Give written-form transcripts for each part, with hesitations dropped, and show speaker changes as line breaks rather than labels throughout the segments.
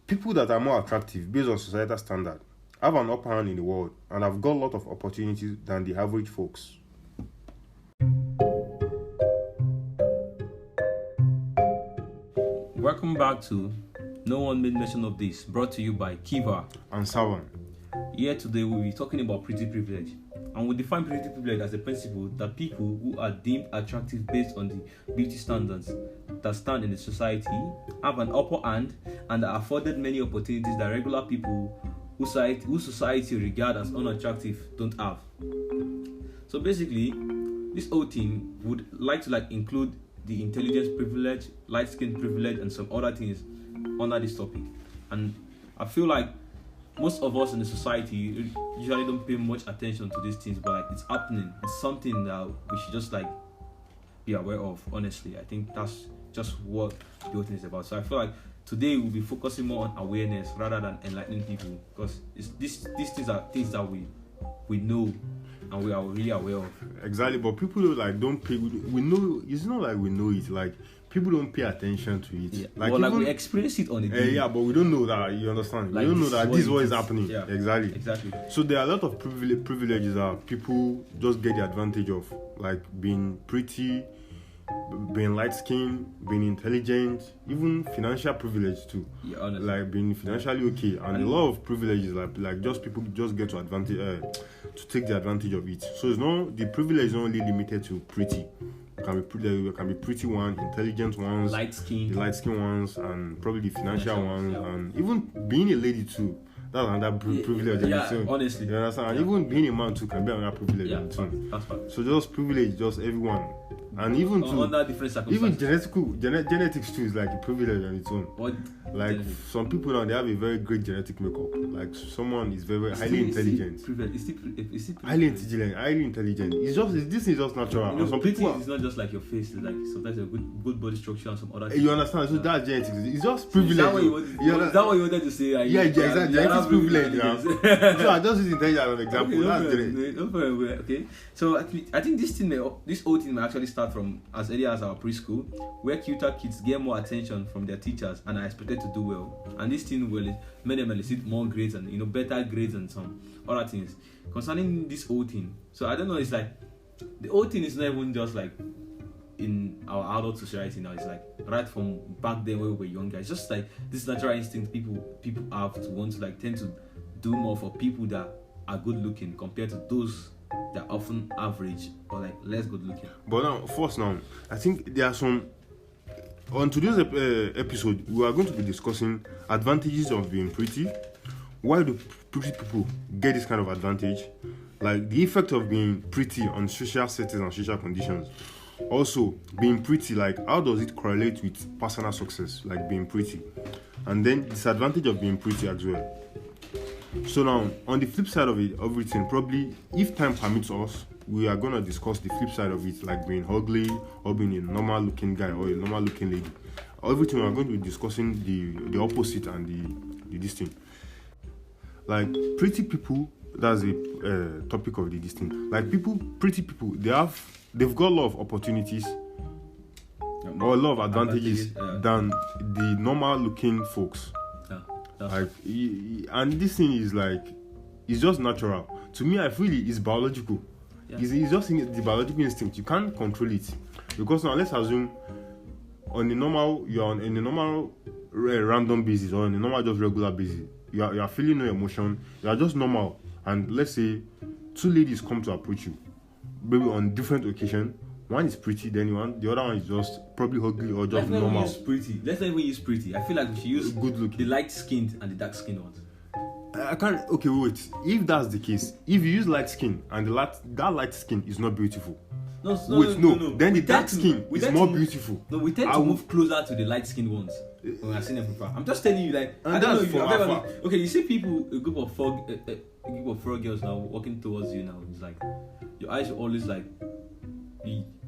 People that are more attractive based on societal standard have an upper hand in the world and have got a lot of opportunities than the average folks.
Welcome back to No One Made Mention of This, brought to you by Kiva
and Savan.
Here today we'll be talking about pretty privilege. And we define pretty privilege as a principle that people who are deemed attractive based on the beauty standards that stand in the society have an upper hand and are afforded many opportunities that regular people who society regard as unattractive don't have. So basically, this whole thing would like to include the intelligence privilege, light skin privilege, and some other things under this topic. And I feel like most of us in the society usually don't pay much attention to these things, but it's happening. It's something that we should just be aware of. Honestly, I think that's just what the whole thing is about. So I feel like today we'll be focusing more on awareness rather than enlightening people, because these things are things that we know and we are really aware of.
Exactly, but people don't pay. We know it's not like we know it. Like people don't pay attention to it.
Yeah. We experience it on the day.
Yeah, but we don't know that. You understand? We don't know that this is what is happening.
Yeah.
Exactly. So there are a lot of privileges that people just get the advantage of, like being pretty, being light skinned, being intelligent, even financial privilege too.
Yeah, honestly.
Like being financially okay, and a lot of privileges like just people just get to advantage to take the advantage of it. So it's not the privilege is not only limited to pretty. There can be pretty ones, intelligent ones,
light skin
ones, and probably the financial ones, and even being a lady too. That's another privilege.
Honestly.
You understand? And even being a man too can be another privilege.
That's fine.
So just privilege, just everyone. And even
under different circumstances.
Even genetics too is like a privilege on its own.
What
like genetics? Some people now, they have a very great genetic makeup. Like someone is very highly intelligent. Highly intelligent. This is just natural.
Some people it's not just like your face. It's like sometimes a good body structure and some other things.
You understand? So that's genetics. It's just privilege.
Is that what you wanted to say?
Exactly. Genetics privilege. So I just use intelligence as an example. That's genetics.
Okay. So I think this whole thing may actually start from as early as our preschool, where cuter kids get more attention from their teachers and are expected to do well. And this thing will make them elicit more grades and better grades and some other things. Concerning this whole thing, so I don't know, it's like the whole thing is not even just like in our adult society now. It's like right from back then when we were younger. It's just like this natural instinct people have to want to tend to do more for people that are good looking compared to those that are often average or less good looking.
But now, I think there are some. On today's episode, we are going to be discussing advantages of being pretty. Why do pretty people get this kind of advantage? Like the effect of being pretty on social settings and social conditions. Also, being pretty, how does it correlate with personal success? Like being pretty. And then disadvantage of being pretty as well. So now, on the flip side of everything, probably if time permits us, we are going to discuss the flip side of it, like being ugly or being a normal looking guy or a normal looking lady. Everything we are going to be discussing the opposite and this thing. Like pretty people, that's the topic of this thing. Like pretty people, they've got a lot of opportunities or a lot of advantages than the normal looking folks. And this thing is it's just natural. To me, I feel it's biological. Yeah. It's just the biological instinct. You can't control it. Because now let's assume you're on a normal random basis or on a normal just regular basis. You are feeling no emotion. You are just normal. And let's say two ladies come to approach you, maybe on different occasions. One is pretty, then the other one is just probably ugly or just normal.
Let's not even use pretty. I feel like we should use
good looking,
the light skinned and the dark skinned ones.
I can't. Okay, wait. If that's the case, if you use light skin and that light skin is not beautiful,
no.
Then the dark skin is more beautiful.
No, we tend to move closer to the light skinned ones when I've seen them before. I'm just telling you, I don't know. Okay, you see a group of four girls now walking towards you now. It's like your eyes are always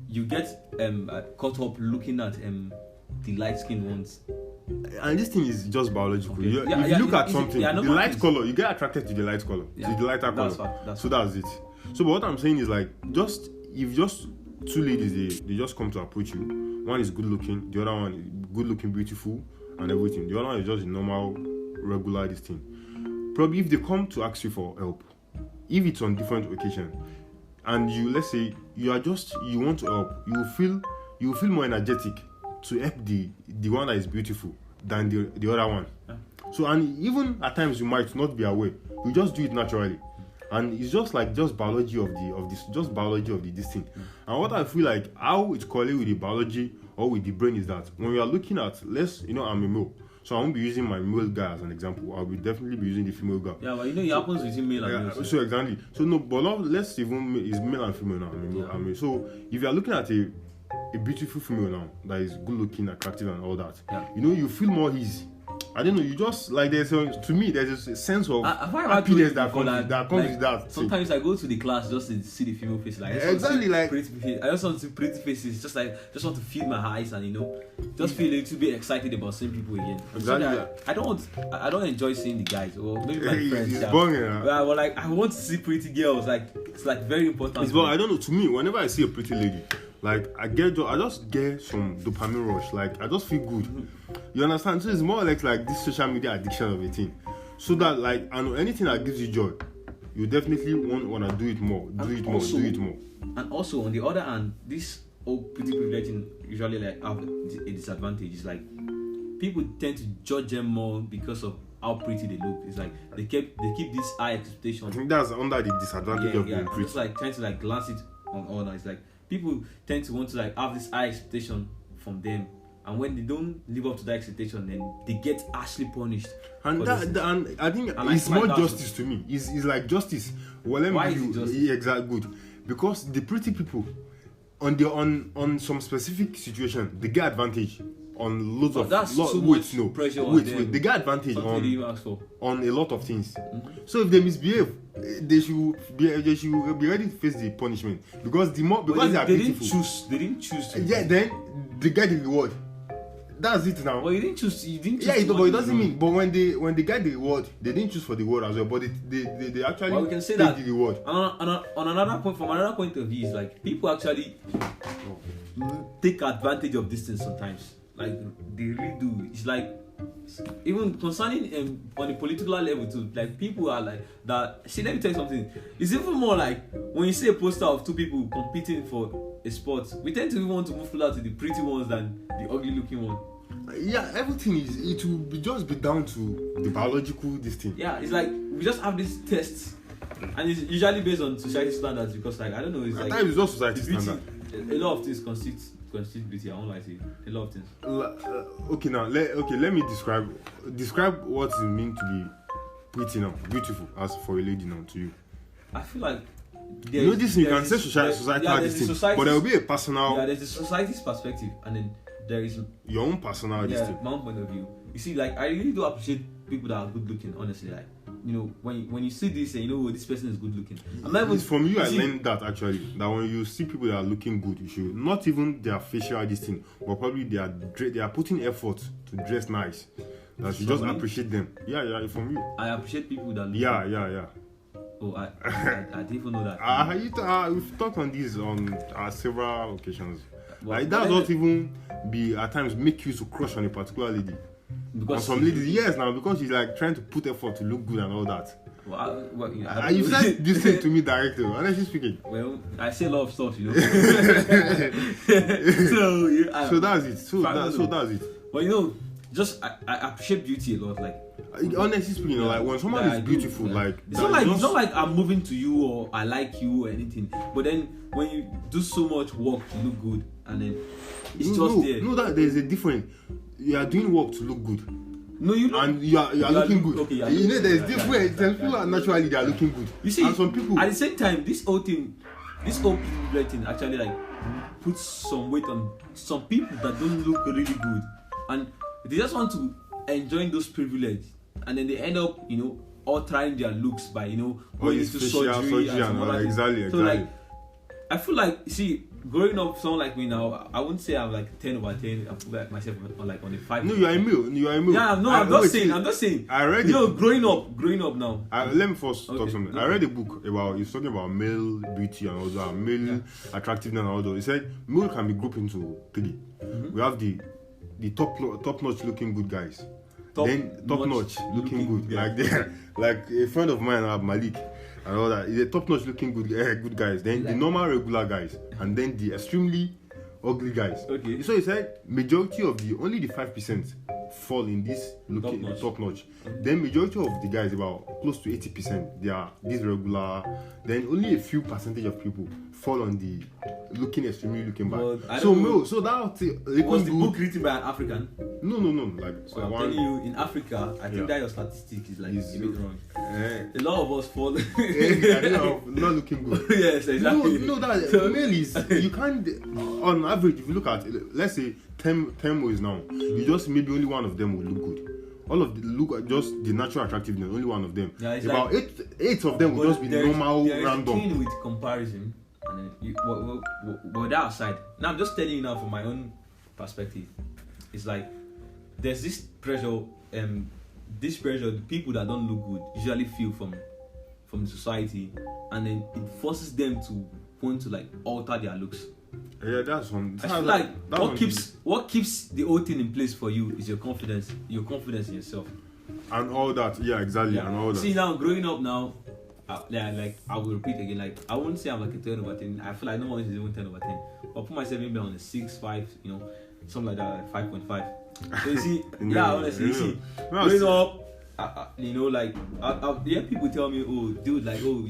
you get caught up looking at the light skinned ones.
And this thing is just biological. Okay. If you look at something, the light color, you get attracted to the light color, to the lighter color. That's it. So, but what I'm saying is if just two ladies they just come to approach you. One is good looking, the other one is good looking, beautiful, and everything. The other one is just normal regular this thing. Probably if they come to ask you for help, if it's on different occasion, and you, let's say you want to help, you will feel more energetic to help the one that is beautiful than the other one.
Yeah.
So, and even at times you might not be aware, you just do it naturally, and it's just biology of this thing. And what I feel like how it's correlated with the biology or with the brain is that when we are looking at, I'm a male, so I won't be using my male guy as an example. I'll be definitely be using the female guy.
Yeah, but it happens between male and male.
So exactly. So no, but not, let's even it's male and female now. So if you are looking at a beautiful female now that is good looking, attractive, and all that, you feel more easy. I don't know. You just like there's a sense of happiness that comes with that.
Sometimes I go to the class just to see the female face. Like
exactly, like
pretty face. I just want to see pretty faces. Just want to feed my eyes and just feel a little bit excited about seeing people again.
Exactly.
So I don't enjoy seeing the guys or maybe my friends.
It's boring.
But like I want to see pretty girls. Like it's like very important.
It's boring. I don't know. To me, whenever I see a pretty lady, like I just get some dopamine rush. Like I just feel good. You understand? So it's more like this social media addiction of a thing. So that I know anything that gives you joy, you definitely want to do it more. Do it more.
And also on the other hand, this pretty privilege usually have a disadvantage. It's like people tend to judge them more because of how pretty they look. It's like they keep this high expectation.
I think that's under the disadvantage of being pretty.
Just trying to glance it on all. It's like people tend to want to have this high expectation from them, and when they don't live up to that expectation, then they get harshly punished.
And I think it's more justice to me. It's like justice. Well, let me
Why
give
is
you
it justice?
Exactly good, because the pretty people on some specific situation they get advantage on loads of
pressure.
Wait, they get advantage on a lot of things. So if they misbehave, they should be ready to face the punishment because they are beautiful.
They didn't choose to.
Yeah, then they get the reward. That's it now.
Well, you didn't choose.
But it doesn't mean. But when they get the reward, they didn't choose for the reward as well. But they actually
we can say
take
that
the reward.
On another point, from another point of view, is like people actually take advantage of this thing sometimes. Like they really do. It's like even concerning on a political level too. Like people are like that. See, let me tell you something. It's even more like when you see a poster of two people competing for a sport, we tend to even want to move closer to the pretty ones than the ugly looking one.
Yeah, everything it will just be down to the biological this thing.
Yeah, it's like we just have this test, and it's usually based on society standards because I don't know. It's
at
like
times it's not society standard.
A lot of things constitute beauty. I won't lie to you. A lot of things.
Let me describe what it means to be pretty now, beautiful as for a lady now to you.
I feel like
you can say society this thing, but there will be a personal.
Yeah, there's the society's perspective, and then there is
your own personal this thing.
My own point of view. You see, like I really do appreciate people that are good looking. Honestly, like when you see this and this person is good looking.
From you, I learned that actually that when you see people that are looking good, you should not even their facial this thing, but probably they are putting effort to dress nice. That you just appreciate them. Yeah, from you.
I appreciate people that look
Yeah.
Oh, I didn't even know that.
We've talked on this on several occasions. That doesn't even be at times make you to crush on a particular lady. Because some ladies, yes, now because she's like trying to put effort to look good and all that. You said this thing to me directly, honestly speaking.
Well, I say a lot of stuff,
So that's it. So that's it.
But just I appreciate beauty a lot. Like
honestly speaking, like when someone is beautiful, it's
not like I'm moving to you or I like you or anything. But then when you do so much work to look good, and then it's there.
No, that there's a difference. You are doing work to look good.
No, you don't.
And you are looking good.
Okay,
there's different. Some people are naturally they are looking good.
You see,
and some people
at the same time, this whole thing actually puts some weight on some people that don't look really good, and they just want to enjoy those privileges, and then they end up, all trying their looks by, going into surgery and some other
exactly.
So like, I feel like, growing up, someone like me now, I wouldn't say I'm like 10 over 10. I put myself on a 5.
No, you are a male.
Yeah, no, I'm not saying.
I read
it. Growing up now.
Let me first talk something. I read a book about, it's talking about male beauty and also male attractiveness and all that. It said male can be grouped into 3. We have the top-notch looking good guys. top notch looking good. Like they're like a friend of mine, Malik, and all that. He's a top notch looking good guys. Then the normal regular guys, and then the extremely ugly guys.
Okay.
So he said majority of only the 5% fall in this looking top notch. Then majority of the guys, about close to 80%, they are this regular. Then only a few percentage of people fall on the extremely looking bad.
Well,
So that
was the book written by an African?
No. Like
so I'm telling you, in Africa, I think that your statistic is like a bit wrong. A lot of us fall.
Not looking good.
Yes, exactly.
No, that male is you can't. On average, if you look at, let's say 10 boys now, you just maybe only one of them will look good. All of the look just the natural attractiveness. Only one of them.
Yeah, it's
about eight of them will just be normal, random.
There is a thing with comparison, and then that aside. Now I'm just telling you now from my own perspective. It's like there's this pressure. The people that don't look good usually feel from the society, and then it forces them to want to like alter their looks.
Yeah, that's one.
I feel like what keeps the whole thing in place for you is your confidence in yourself,
and all that. Yeah, exactly, and all that.
See, now growing up now, like I will repeat again. Like I wouldn't say I'm like a 10/10. I feel like no one is even 10/10. But put myself maybe on a 6.5, something like that, like 5.5. So you see, honestly, you see, growing up. Like I hear people tell me, oh, dude, like, oh,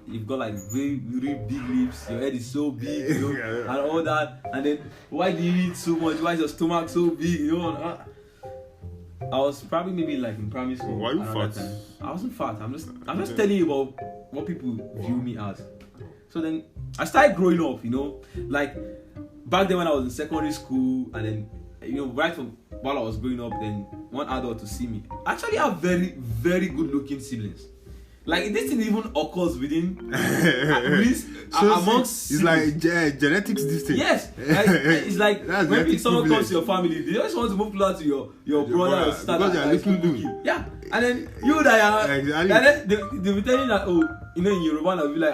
you've got like very, very big lips, your head is so big, and all that, and then why do you eat so much? Why is your stomach so big? I was probably maybe like in primary school.
Why are you fat?
I wasn't fat. I'm just telling you about what people view me as. So then I started growing up, like back then when I was in secondary school, and then right from while I was growing up, then one adult to see me. I actually have very, very good looking siblings. Like this thing even occurs within amongst.
It's like genetics. This thing.
Yes, it's like when someone comes to your family, they just want to move closer to your brother or sister.
Because they are looking good.
Yeah, and then you that are, and then they be telling you that, oh, in Yoruba, they'll be like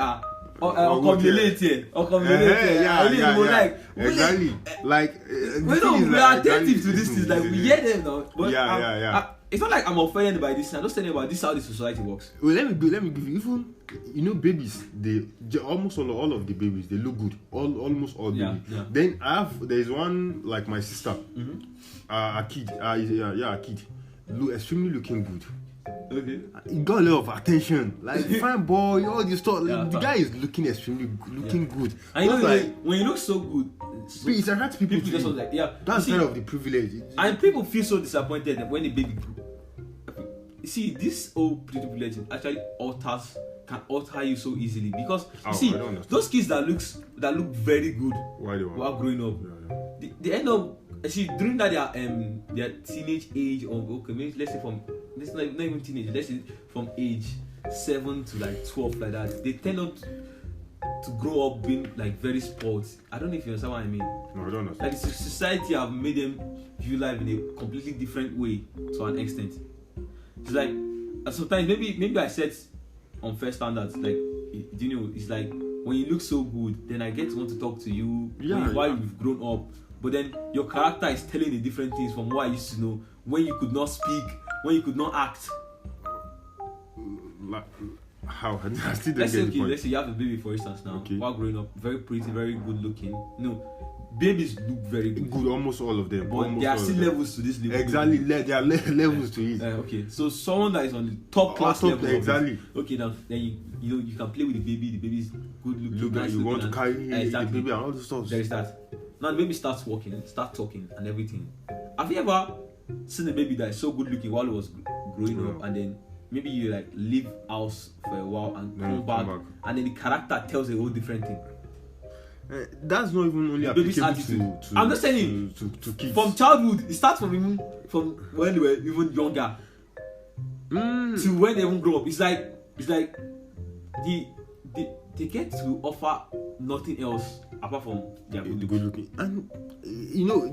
exactly. Like
we are attentive to these things. Like we hear them now. But it's not like I'm offended by this. I'm just telling you about this how the society works.
Well, let me give you even babies. They almost all of the babies they look good. Almost all babies. Yeah. Then there's one like my sister, a kid. A kid, extremely looking good.
Okay.
He got a lot of attention. Like fine boy, all this stuff. The guy is looking extremely good.
And when you look so good,
it attracts people
just like
that's kind of the privilege.
And people feel so disappointed when the baby grew. You see, this old privilege actually can alter you so easily because those kids that look very good while growing up, they end up during that their teenage age, or maybe let's say not even teenage, let's say from age 7 to like 12, like that, they tend not to grow up being like very sports. I don't know if you understand what I mean.
No, I don't understand.
Like society have made them view life in a completely different way to an extent. It's like sometimes maybe I set unfair standards. Like it's like when you look so good, then I get to want to talk to you while you've grown up. But then your character is telling you different things from what I used to know when you could not speak, when you could not act.
Like, how? I still don't
let's
get the point.
Let's say you have a baby, for instance, now. Okay. While growing up, very pretty, very good looking. Babies look very good.
Good, almost all of them.
But there are still levels to this level.
Exactly, there are levels to it.
Okay, so someone that is on the top class level.
Exactly.
Okay, now then you can play with the baby. The baby is good looking.
Nice you want to carry the baby and all the stuff.
There is that. Now the baby starts walking, start talking, and everything. Have you ever seen a baby that is so good looking while it was growing up, and then maybe you like leave house for a while and come back, and then the character tells a whole different thing?
That's not even only applicable to
I'm just saying
to kids.
From childhood, it starts from when they were even younger to when they even grow up. It's like they get to offer nothing else apart from their good
looking. And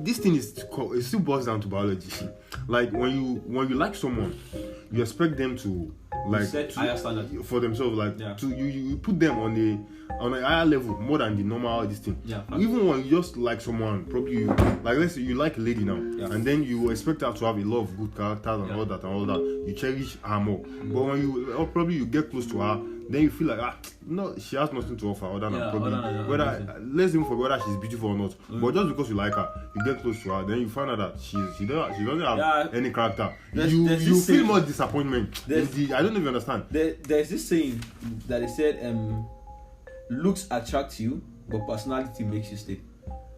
this thing it still boils down to biology. Like when you like someone, you expect them to like
set higher standards
for themselves, like
Yeah.
to you put them on a higher level more than the normal this thing.
Yeah.
Even when you just like someone, probably you like, let's say you like a lady now,
Yeah.
and then you expect her to have a lot of good characters and
Yeah.
all that. You cherish her more. But when you get close to her, then you feel like no, she has nothing to offer other than
Yeah,
probably
other than
whether let's even forget whether she's beautiful or not. But just because you like her, you get close to her, then you find out that she doesn't have any character.
There's
You
this
feel
saying-
more disappointment. I don't know if you understand.
There's this saying that they said looks attract you, but personality makes you stay.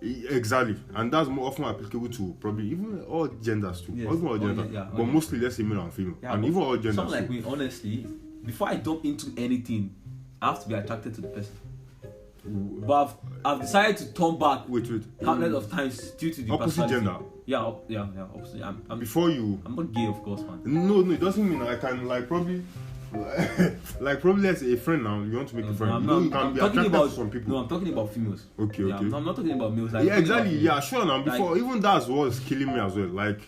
Exactly, and that's more often applicable to probably even all genders too.
Yes.
Even all genders,
yeah.
but mostly let's say male and female,
Yeah,
and
but
even all genders.
Someone like
too.
me, honestly, before I jump into anything, I have to be attracted to the person. But I've decided to turn back
Wait.
countless of times due to the
Opposite
personality.
gender.
Yeah, opposite. I'm
Before you,
not gay, of course, man.
no, it doesn't mean I can like probably. Like probably let's say a friend now, you want to make a friend. You can be attracted to some people.
No, I'm talking about females.
Okay.
I'm not talking about males. Like,
Yeah, exactly.
about
Yeah, sure. Now, before even that's what's killing me as well. Like,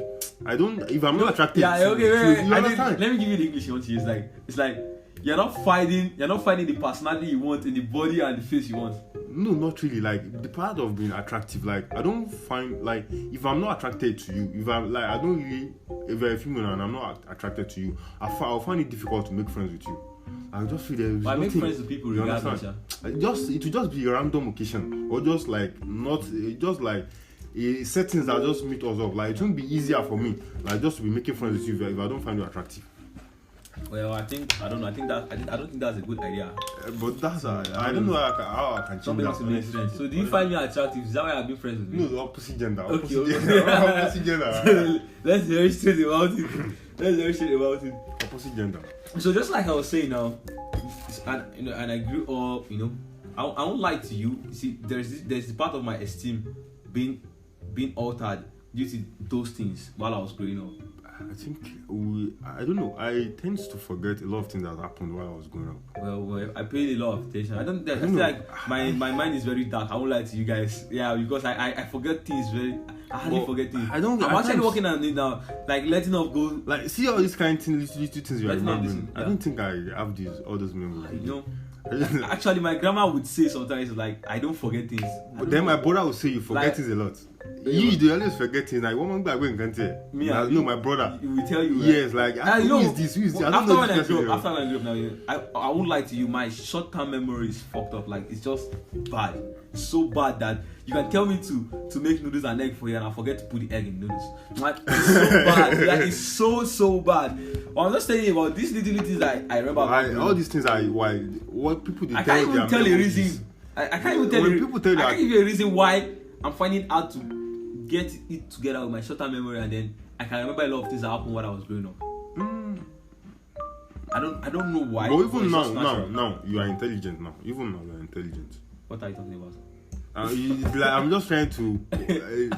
I don't. If I'm not attracted,
Yeah,
to,
okay,
to,
wait.
you understand?
Let me give you the English you want to use. It's like you're not finding the personality you want in the body and the face you want.
No, not really. Like the part of being attractive, like I don't find like if I'm not attracted to you, if I'm like I don't really, if you're a female and I'm not attracted to you, I'll find it difficult to make friends with you. I just feel there's
I make
nothing.
friends with people
You
regardless.
understand? It will just be a random occasion or just like not just like settings that just meet us up. Like it won't be easier for me like just to be making friends with you if I don't find you attractive.
Well, I don't think that's a good idea.
But that's I don't know how I can change
Something
that.
to make sense. So do you find me attractive? Is that why I've been friends with
No,
you?
the opposite gender.
Okay,
Opposite
okay.
gender. Opposite gender.
Let's hear straight about it.
Opposite gender.
So just like I was saying now, and I grew up, I won't lie to you. You see, there's the part of my esteem being altered due to those things while I was growing up.
I think I don't know. I tend to forget a lot of things that happened while I was growing up.
Well, I paid a lot of attention. I feel
know.
like my mind is very dark. I won't lie to you guys. Yeah, because I forget things I hardly forget things. I'm actually working on it now, like letting off go.
Like see all these kind of things, little things you are
Letting off
remembering.
this,
I don't think I have all those memories.
Actually, my grandma would say sometimes like I don't forget things.
But then my brother will say you forget
Like-
things a lot. You always forget things. Like one back when can't tell.
Me,
No, my brother.
He will tell you. Right?
Yes, like who is this? Who is this? I don't know this person.
After I grew up now, I won't lie to you, my short-term memory is fucked up. Like it's just bad. It's so bad that you can tell me to make noodles and egg for you and I forget to put the egg in noodles. Like it's so bad. Like it's so bad. Well, I'm just telling you about these little things that I remember.
All these things are why what people they
I
tell
can't even
their
tell a
memories.
reason. I can't even tell
When
you.
people tell you
I
that-
can't give you a reason why I'm finding out to get it together with my short-term memory, and then I can remember a lot of things that happened when I was growing up. I don't know why.
But
but
even
it's just natural.
now, you are intelligent now. Even now, you are intelligent.
What are you talking about?
I'm just trying to,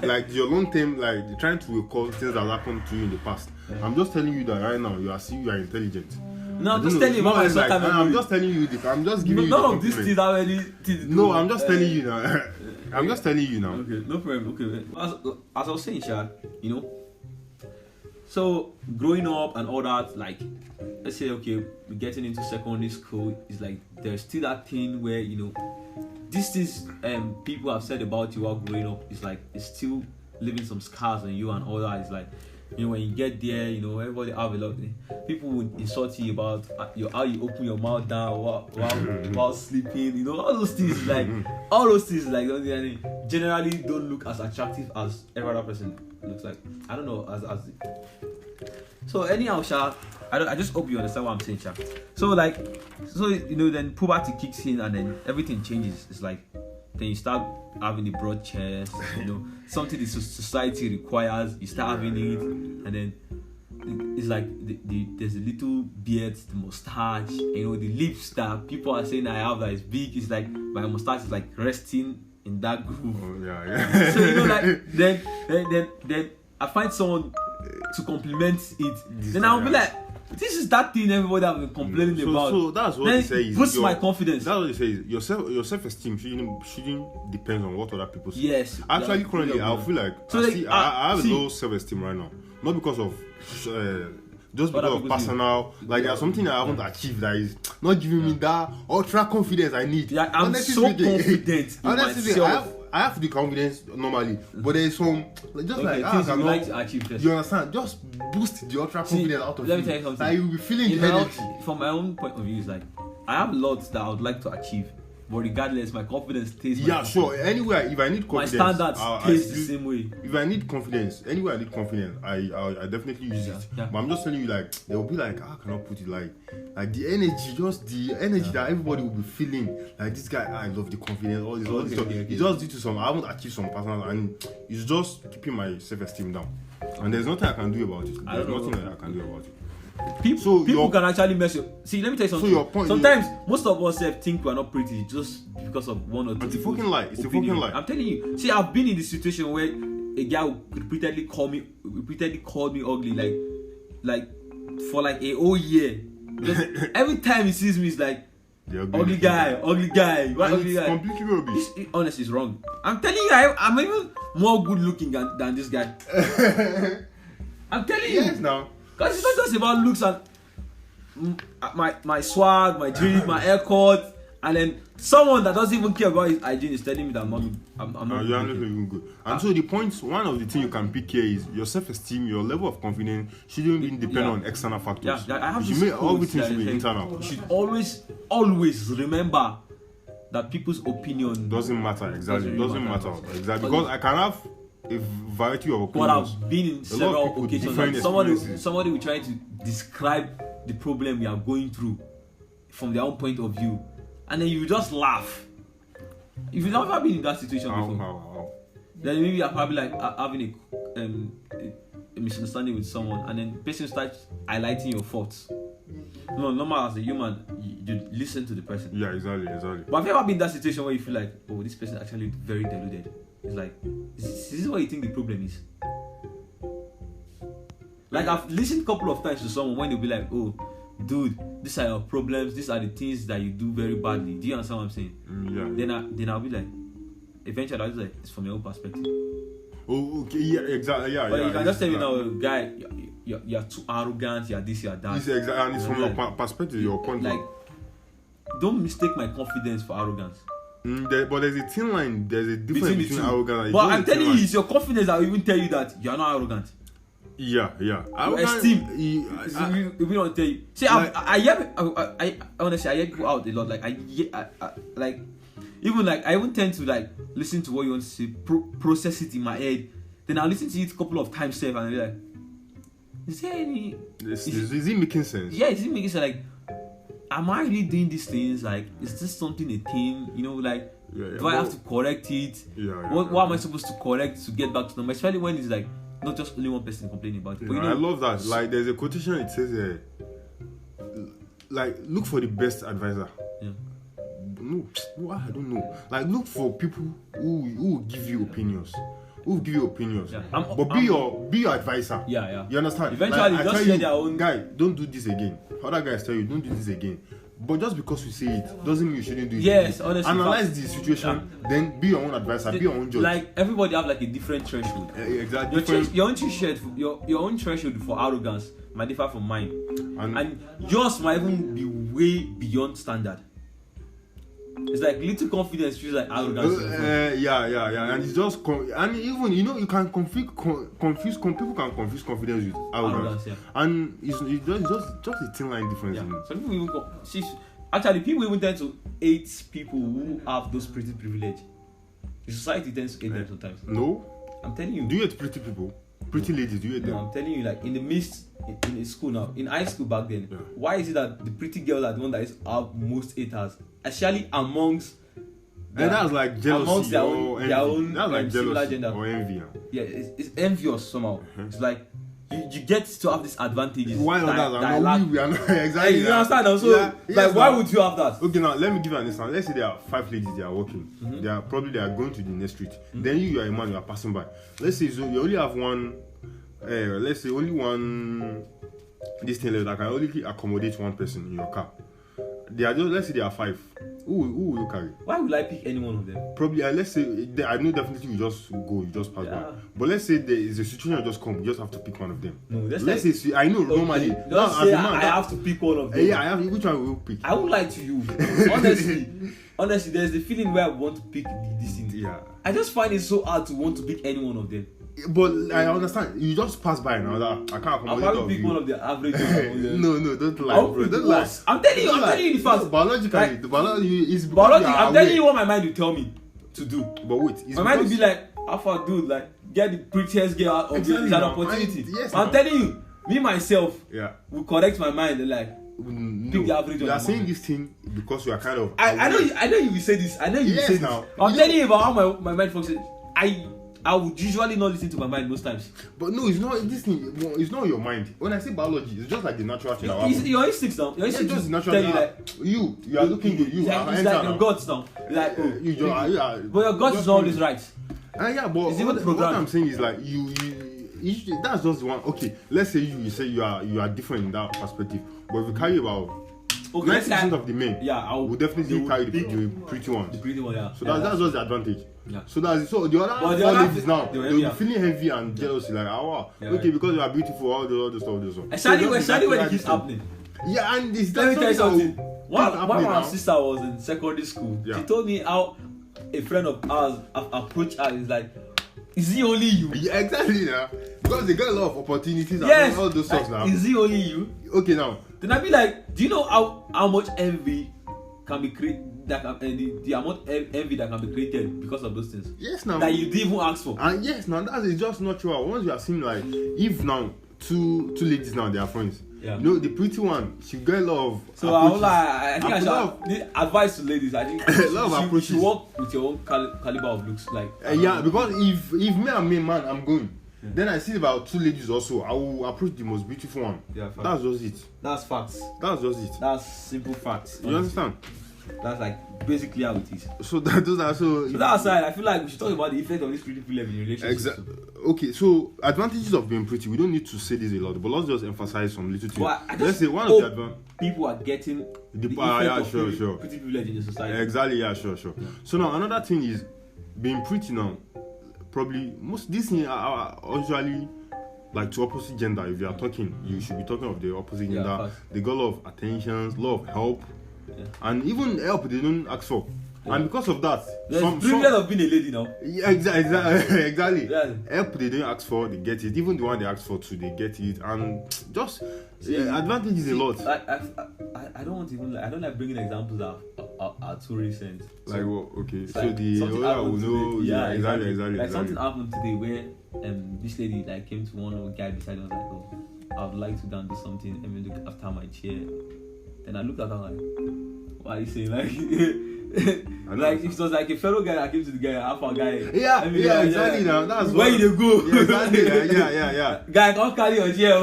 like your long term, like trying to recall things that happened to you in the past. I'm just telling you that right now, you are intelligent.
No,
I
I'm
don't
just
know,
telling you about my
it's like,
short-term
I'm
memory.
just telling you. I'm just giving you.
None
the
of these
compliment.
things have anything to do.
No, I'm just telling you now. I'm just telling you now.
Okay, no problem. Okay, as I was saying, Sha, so growing up and all that, like, let's say, okay, we're getting into secondary school, it's like there's still that thing where these things people have said about you while growing up, it's like it's still leaving some scars on you and all that. It's like when you get there, everybody have a lot. People would insult you about how you open your mouth down while sleeping. All those things like generally don't look as attractive as every other person looks like. I don't know so anyhow, Sha, I just hope you understand what I'm saying, Sha. So then puberty kicks in and then everything changes. It's like then you start having the broad chest, something the society requires, you start having it, and then it's like there's a little beard, the mustache, the lips that people are saying I have that is big. It's like my mustache is like resting in that groove.
Oh, yeah.
So then I find someone to compliment it. Then I'll be like, this is that thing everybody have been complaining about.
So that's what
then
they say.
Boosts my confidence.
That's what they say. Your self-esteem shouldn't depend on what other people say.
Yes.
Actually, currently, I feel like
So
I have a low self-esteem right now. Not because of just
Other
because of
people's
personal, like there's something I haven't achieved that is not giving me that ultra confidence I need.
Yeah, I'm
Honestly
so
speaking,
confident in
honestly speaking,
myself.
I have the confidence normally, but there's some like, just
Okay,
like
things
I
you
cannot.
like to achieve first.
You understand? Just boost the ultra
See,
confidence out of
let me
you.
tell you something.
Like you'll be feeling
In
the
my
energy.
own, from my own point of view, is like I have lots that I would like to achieve, but regardless, my confidence stays.
Yeah, sure. Anywhere, if I need
My
confidence,
standards
I
stays the
still-
same way.
If I need confidence, anywhere I need confidence, I definitely use it.
Yeah.
But I'm just telling you, like, they will be like, how can I put it? Like the energy, just the energy that everybody will be feeling. Like this guy, I love the confidence, all this stuff.
Okay.
It's just due to some, I haven't achieved some personal, and it's just keeping my self-esteem down. And there's nothing I can do about it.
I
There's
don't know.
nothing that I can do about it.
People
your-
can actually mess you. See, let me tell you something.
your point-
Sometimes most of us think we're not pretty just because of one or two.
It's a
people's
fucking lie. It's a
opinion.
fucking lie.
I'm telling you. See, I've been in this situation where a guy would repeatedly called me ugly, like for like a whole year. Just every time he sees me, it's like
The
ugly guy. What
And
ugly
it's
guy?
completely rubbish.
Honestly, it's wrong. I'm telling you, I'm even more good looking than this guy. I'm telling you.
Yes, now.
Because it's not just about looks and my swag, my drip, my haircut, and then someone that doesn't even care about his hygiene is telling me that I'm not
You're not
looking.
even good. And so the point, one of the things you can pick here is your self-esteem, your level of confidence shouldn't even depend
Yeah.
on external factors.
Yeah, I have
you
this
make
quote
everything
that
should be
says,
internal.
You should always remember that people's opinion
Doesn't matter exactly.
Doesn't
Doesn't
really
matter
matter.
exactly because I can have a variety of
But
opinions.
I've been in
lot of
several
people,
occasions
different
like
experiences.
somebody will try to describe the problem we are going through from their own point of view, and then you just laugh. If you've never been in that situation before,
How.
then maybe you're probably like having a misunderstanding with someone, and then the person starts highlighting your faults. No, normal as a human, you listen to the person.
Yeah, exactly.
But have you ever been in that situation where you feel like, oh, this person actually very deluded? It's like, is this what you think the problem is? Like, I've listened a couple of times to someone when they'll be like, oh, dude, these are your problems, these are the things that you do very badly. Do you understand what I'm saying?
Yeah.
Then I'll be like, eventually I'll be like, it's from your own perspective.
Oh, okay. Yeah, exactly. Yeah,
But
yeah.
you can just tell me
exactly.
now, guy, you're too arrogant, you're this, you're that.
It's exactly, and it's from your
Like-
perspective, your point.
Like, don't mistake my confidence for arrogance.
But there's a thin line. There's a difference
Between the
between
two.
arrogance and
But
there's
I'm
a thin
telling you,
line.
it's your confidence that will even tell you that you're not arrogant.
Yeah.
Your
Arrogance-
esteem.
I-
We don't tell you. See,
Like-
I honestly, I hear people out a lot. Like, like, even like, I even tend to like listen to what you want to say, process it in my head. Then I'll listen to it a couple of times, safe, and I'll be like, is there any?
is it making sense?
Yeah, is it making sense? Like, am I really doing these things? Like, is this something a thing? You know, like,
Yeah,
do I have to correct it? What am I supposed to correct to get back to them? Especially when it's like not just only one person complaining about it. But you
I
know,
love that. Like, there's a quotation. It says, like, look for the best advisor.
yeah.
No, I don't know. Like, look for people who will give you opinions. Who will give you opinions.
Yeah.
But be your advisor.
Yeah.
You understand?
Eventually,
I
just
tell
share
you,
their own-
guy, don't do this again. Other guys tell you, don't do this again. But just because you say it doesn't mean you shouldn't do it.
Yes,
again.
honestly,
Analyze the situation, then be your own advisor, be your own judge.
Like, everybody have like a different threshold.
Exactly.
Your own threshold for arrogance might differ from mine,
And-
and yours might even be way beyond standard. It's like little confidence feels like arrogance.
Yeah, and it's just and even you can confuse people can confuse confidence with arrogance,
Yeah.
and it's just a thin line difference.
Yeah.
In it.
Some people even actually people even tend to hate people who have those pretty privilege. The society tends to hate them sometimes.
No,
I'm telling you.
do you hate pretty people? Pretty ladies, do you hate
No,
them?
I'm telling you, like in the midst in a school now, in high school back then,
Yeah.
why is it that the pretty girls are the one that is have most haters, especially amongst
And that's like jealousy
amongst their
or
own- their
envy.
own,
That's like
similar
jealousy
gender.
or envy.
yeah, it's envious somehow. It's like you get to have these advantages.
Why
that-
others
that
are
lack-
not we are not
Hey,
exactly?
you understand? And so,
Yeah, yes,
like, why
now.
would you have that?
Okay, now let me give you an example. Let's say there are 5 ladies, they are walking. They are going to the next street. Then you are a man, you are passing by. Let's say so you only have one. Let's say only one. This thing that can only accommodate one person in your car. They are just, let's say there are 5. Who will you carry?
Why would I pick any one of them?
Probably, let's say, I know definitely you just pass by. But let's say there is a situation that just come, you just have to pick one of them.
No,
let's say, I know, normally.
Don't say I have to pick one of them.
Yeah, which one will you pick?
I won't lie to you. Honestly, there's the feeling where I want to pick this thing.
Yeah.
I just find it so hard to want to pick any one of them.
But I understand. You just pass by now. That I can't
I'll
accommodate
probably pick one of the average ones.
No, don't lie, bro. Don't lie.
I'm telling you the facts.
Biologically, the biology is
I'm telling you what my mind will tell me to do.
But wait,
my mind will be like, Alpha dude, like get the prettiest girl out of it's an opportunity. I'm telling you, me myself will correct my mind and like pick the average.
You are saying this thing because you are kind of.
I know you will say this. I know you will say
now.
This. I'm telling you about how my mind functions. I would usually not listen to my mind most times.
But no, it's not this thing. It's not your mind. When I say biology, it's just like the natural thing.
Your instincts now. Your instincts
just natural.
Tell you like
you are looking good. You are
it's like your guts now. Like but your guts is not always right.
Yeah, but what I'm saying is like you that's just one. Okay, let's say you say you are different in that perspective. But if you carry about 90% of the men,
I
will definitely carry the pretty ones.
The pretty one, yeah.
So that's just the advantage.
Yeah.
So the other four ladies now they'll be feeling heavy and jealous, like okay, because you are beautiful, all the stuff.
Especially when it keeps happening.
Yeah, and this.
Let me tell you something. One my sister was in secondary school. She told me how a friend of ours approached her. Is like, is it only you?
Yeah, exactly. Yeah. Because they got a lot of opportunities and all those stuff now.
Is it only you?
Okay, now.
Then I be like, do you know how much envy can be created? The amount of envy that can be created because of those things.
Yes, now.
That you didn't even ask for.
And yes, now that is just not true. Once you are seeing like, if now two ladies now they are friends.
Yeah.
You know, the pretty one, she got a lot of.
So I think I should advise to ladies. I think
a lot of approaches.
You work with your own caliber of looks, like.
Because if me and me man, I'm going. Yeah. Then I see about two ladies also. I will approach the most beautiful one.
Yeah,
that's just it.
That's facts.
That's just it.
That's simple facts.
You understand?
That's like basically how it is.
So that aside,
I feel like we should talk about the effect of this pretty level in relationships.
Exactly. Okay, so advantages of being pretty. We don't need to say this a lot, but let's just emphasize some little things. Let's say one of the advantages.
People are getting the effect of pretty privilege in the society.
Exactly. Yeah, sure. Yeah. So now another thing is being pretty now. Probably most these things are usually like to opposite gender. If you are talking, you should be talking of the opposite gender. They got a lot of attentions, a lot of help, and even help they don't ask for. Yeah. And because of that,
there's privilege of being a lady now.
Yeah, exactly.
Yeah.
Help they don't ask for, they get it. Even the one they ask for too, they get it. And just advantage is a lot.
I don't want to even. I don't like bringing examples that are too recent.
Like what? Okay, so the other will know. Yeah, exactly.
Like something happened today where this lady like came to one guy beside me and was like, I would like to go and do something. Let me look after my chair. Then I looked at her like, what are you saying? Like if it was like a fellow guy that came to the guy, half a guy.
Yeah, exactly. Now that's
where you go.
Yeah, exactly. Yeah.
Guy, can't carry your chair.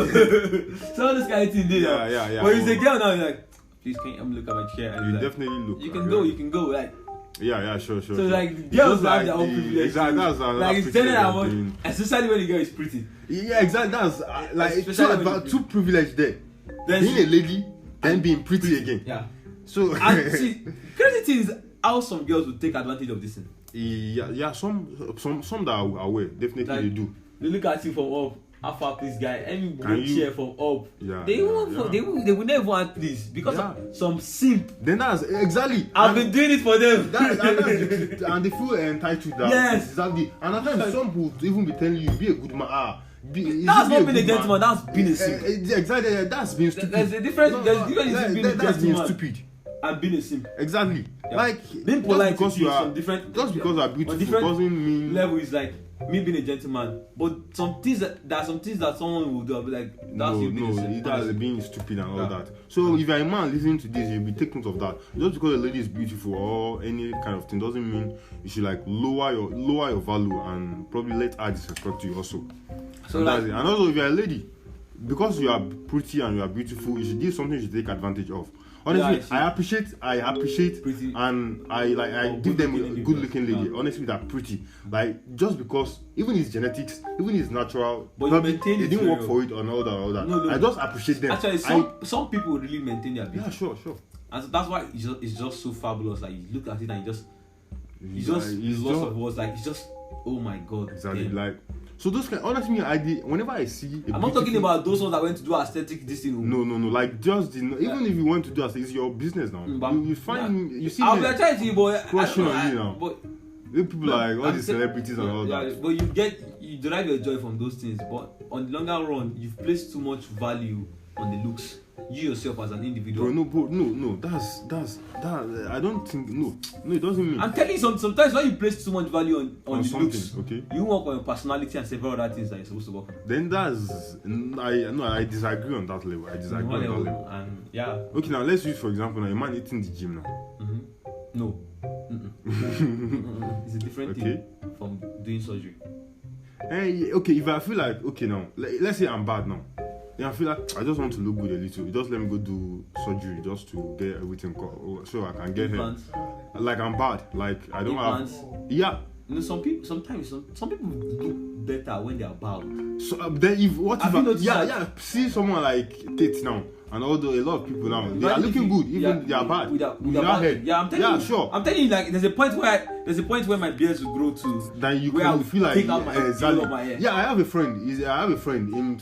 So this kind of thing did.
Yeah.
But he's a girl now. He's like, please can you look at my chair? And
you
like,
definitely look.
You can go. Like.
Yeah, sure.
So like girls have their own privilege.
Exactly. That's
like it's general amount, especially when the girl is pretty.
Yeah, exactly. That's like two privilege there. Being a lady and being pretty again.
Yeah.
So
and see, crazy thing is how some girls will take advantage of this thing.
Yeah. Some that are aware definitely like, they do.
They look at you from up. How far this guy? Any chair from up.
Yeah.
They will never want this because of some simp.
Then that's exactly.
I've been doing it for them.
And they feel entitled.
Yes.
Exactly. And at times some will even be telling you, be a good man.
That's not being a gentleman. That's being a simp.
Exactly. That's being stupid.
There's a difference. There's a difference between being a gentleman.
That's being stupid.
And being a simp.
Exactly.
Yeah.
Like
being polite
because you are
different.
Just because you are beautiful doesn't mean
level is like me being a gentleman. But some things that someone will do, I'll be like, that's you being a simp.
That's being stupid and all that. So if you're a man listening to this, you'll be taking note of that. Just because a lady is beautiful or any kind of thing doesn't mean you should like lower your value and probably let her disrespect you also. So that's it. And also if you're a lady, because you are pretty and you are beautiful, you should do something you should take advantage of. Honestly, I appreciate pretty. And I give them a good looking lady. Yeah. Honestly, they're pretty. Like just because even his genetics, even his natural,
but
probably they didn't work for it or all that.
No.
I just appreciate them.
Actually, some people really maintain their beauty.
Yeah, sure.
And so that's why it's just so fabulous. Like you look at it and it's
It's
lots of words. Like it's just, oh my god.
Exactly.
damn.
Like, so those kind. Honestly, whenever I see,
I'm not talking about those ones that went to do aesthetic this thing.
No. Like, just even if you want to do aesthetic, it's your business now.
But
You find you see.
I'll be trying to, boy.
Crushing on you now.
But
people like all these celebrities and all that.
But you derive your joy from those things. But on the longer run, you've placed too much value on the looks. You yourself as an individual.
No. That's that. I don't think no. It doesn't mean.
I'm telling you, sometimes when you place too much value on the looks,
okay,
you work on your personality and several other things that you're supposed to work on.
Then I disagree on that level. I disagree on that level.
And yeah.
Okay, now let's use for example now a man eating the gym now.
No. It's a different thing from doing surgery.
Okay, if I feel like now, let's say I'm bad now. Then I feel like I just want to look good a little. Just let me go do surgery just to get everything so I can get
Implants.
hair. Like I'm bad. Like I don't
Implants.
have. Yeah.
You know, some people look better when they are bald.
So then
Have you noticed that?
yeah. See someone like Tate now, and although a lot of people now they are looking good, even they are bad.
Without
head.
Yeah, I'm telling you.
Sure.
I'm telling you, like there's a point where my beard will grow to.
Then you
where I
can
will
feel like
take out my
exactly.
my hair.
Yeah, I have a friend in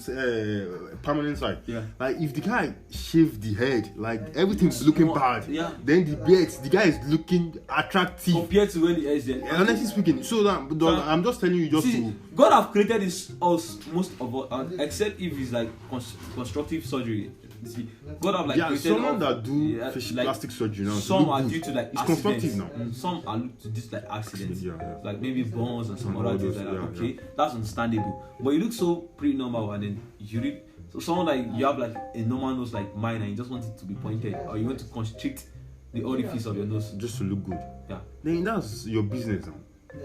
permanent side.
Yeah.
Like if the guy shaved the head, like everything's looking bad.
Yeah.
Then the guy is looking attractive.
Compared to when the hair is there.
Honestly speaking, I'm just telling you
See, God have created us most of us, except if it's like constructive surgery. See, God have like created
someone that do plastic surgery now.
Some are due to like
it's
accidents.
constructive now.
Some are due to like accidents.
Yeah.
Like maybe burns and some
And
other
all
things
those,
like that.
yeah,
Okay, that's understandable. But you look so pretty normal, and then you read. So someone like you have like a normal nose like mine, and you just want it to be pointed, or you want to constrict the orifice of your nose
Just to look good.
Yeah.
Then that's your business now.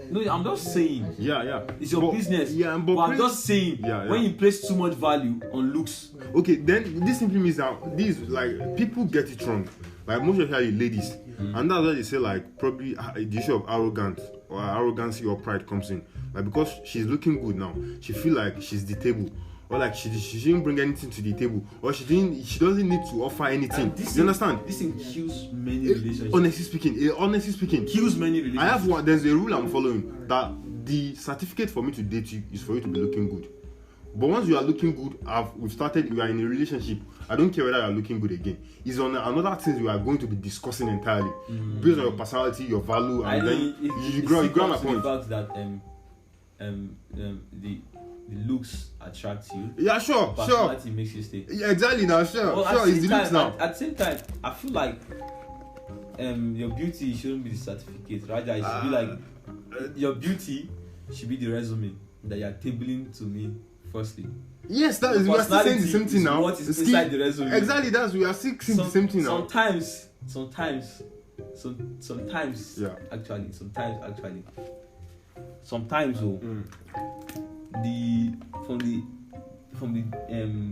No, I'm just saying.
Yeah.
It's your business.
Yeah,
but I'm just saying.
Yeah.
When you place too much value on looks.
Okay, then this simply means that these like people get it wrong. Like most especially ladies, and that's why they say like probably the issue of arrogancy or pride comes in. Like because she's looking good now, she feel like she's the table. Or like she didn't bring anything to the table, or she doesn't need to offer anything. You understand?
This thing kills many relationships.
Honestly speaking,
kills many relationships.
I have there's a rule I'm following that the certificate for me to date you is for you to be looking good. But once you are looking good, we are in a relationship. I don't care whether you are looking good again. It's on another thing we are going to be discussing entirely based on your personality, your value, and then you grow my point.
The fact that the looks attract you.
Yeah, sure.
Personality makes you stay.
Yeah, exactly. Now, sure. It's the looks now.
At the same time, I feel like your beauty shouldn't be the certificate. Rather, it should be like your beauty should be the resume that you are tabling to me. Firstly.
Yes, that is. We are still saying the same thing now.
What is inside the resume?
Exactly. We are still saying the same thing now.
Sometimes.
Yeah.
Actually. Sometimes, from the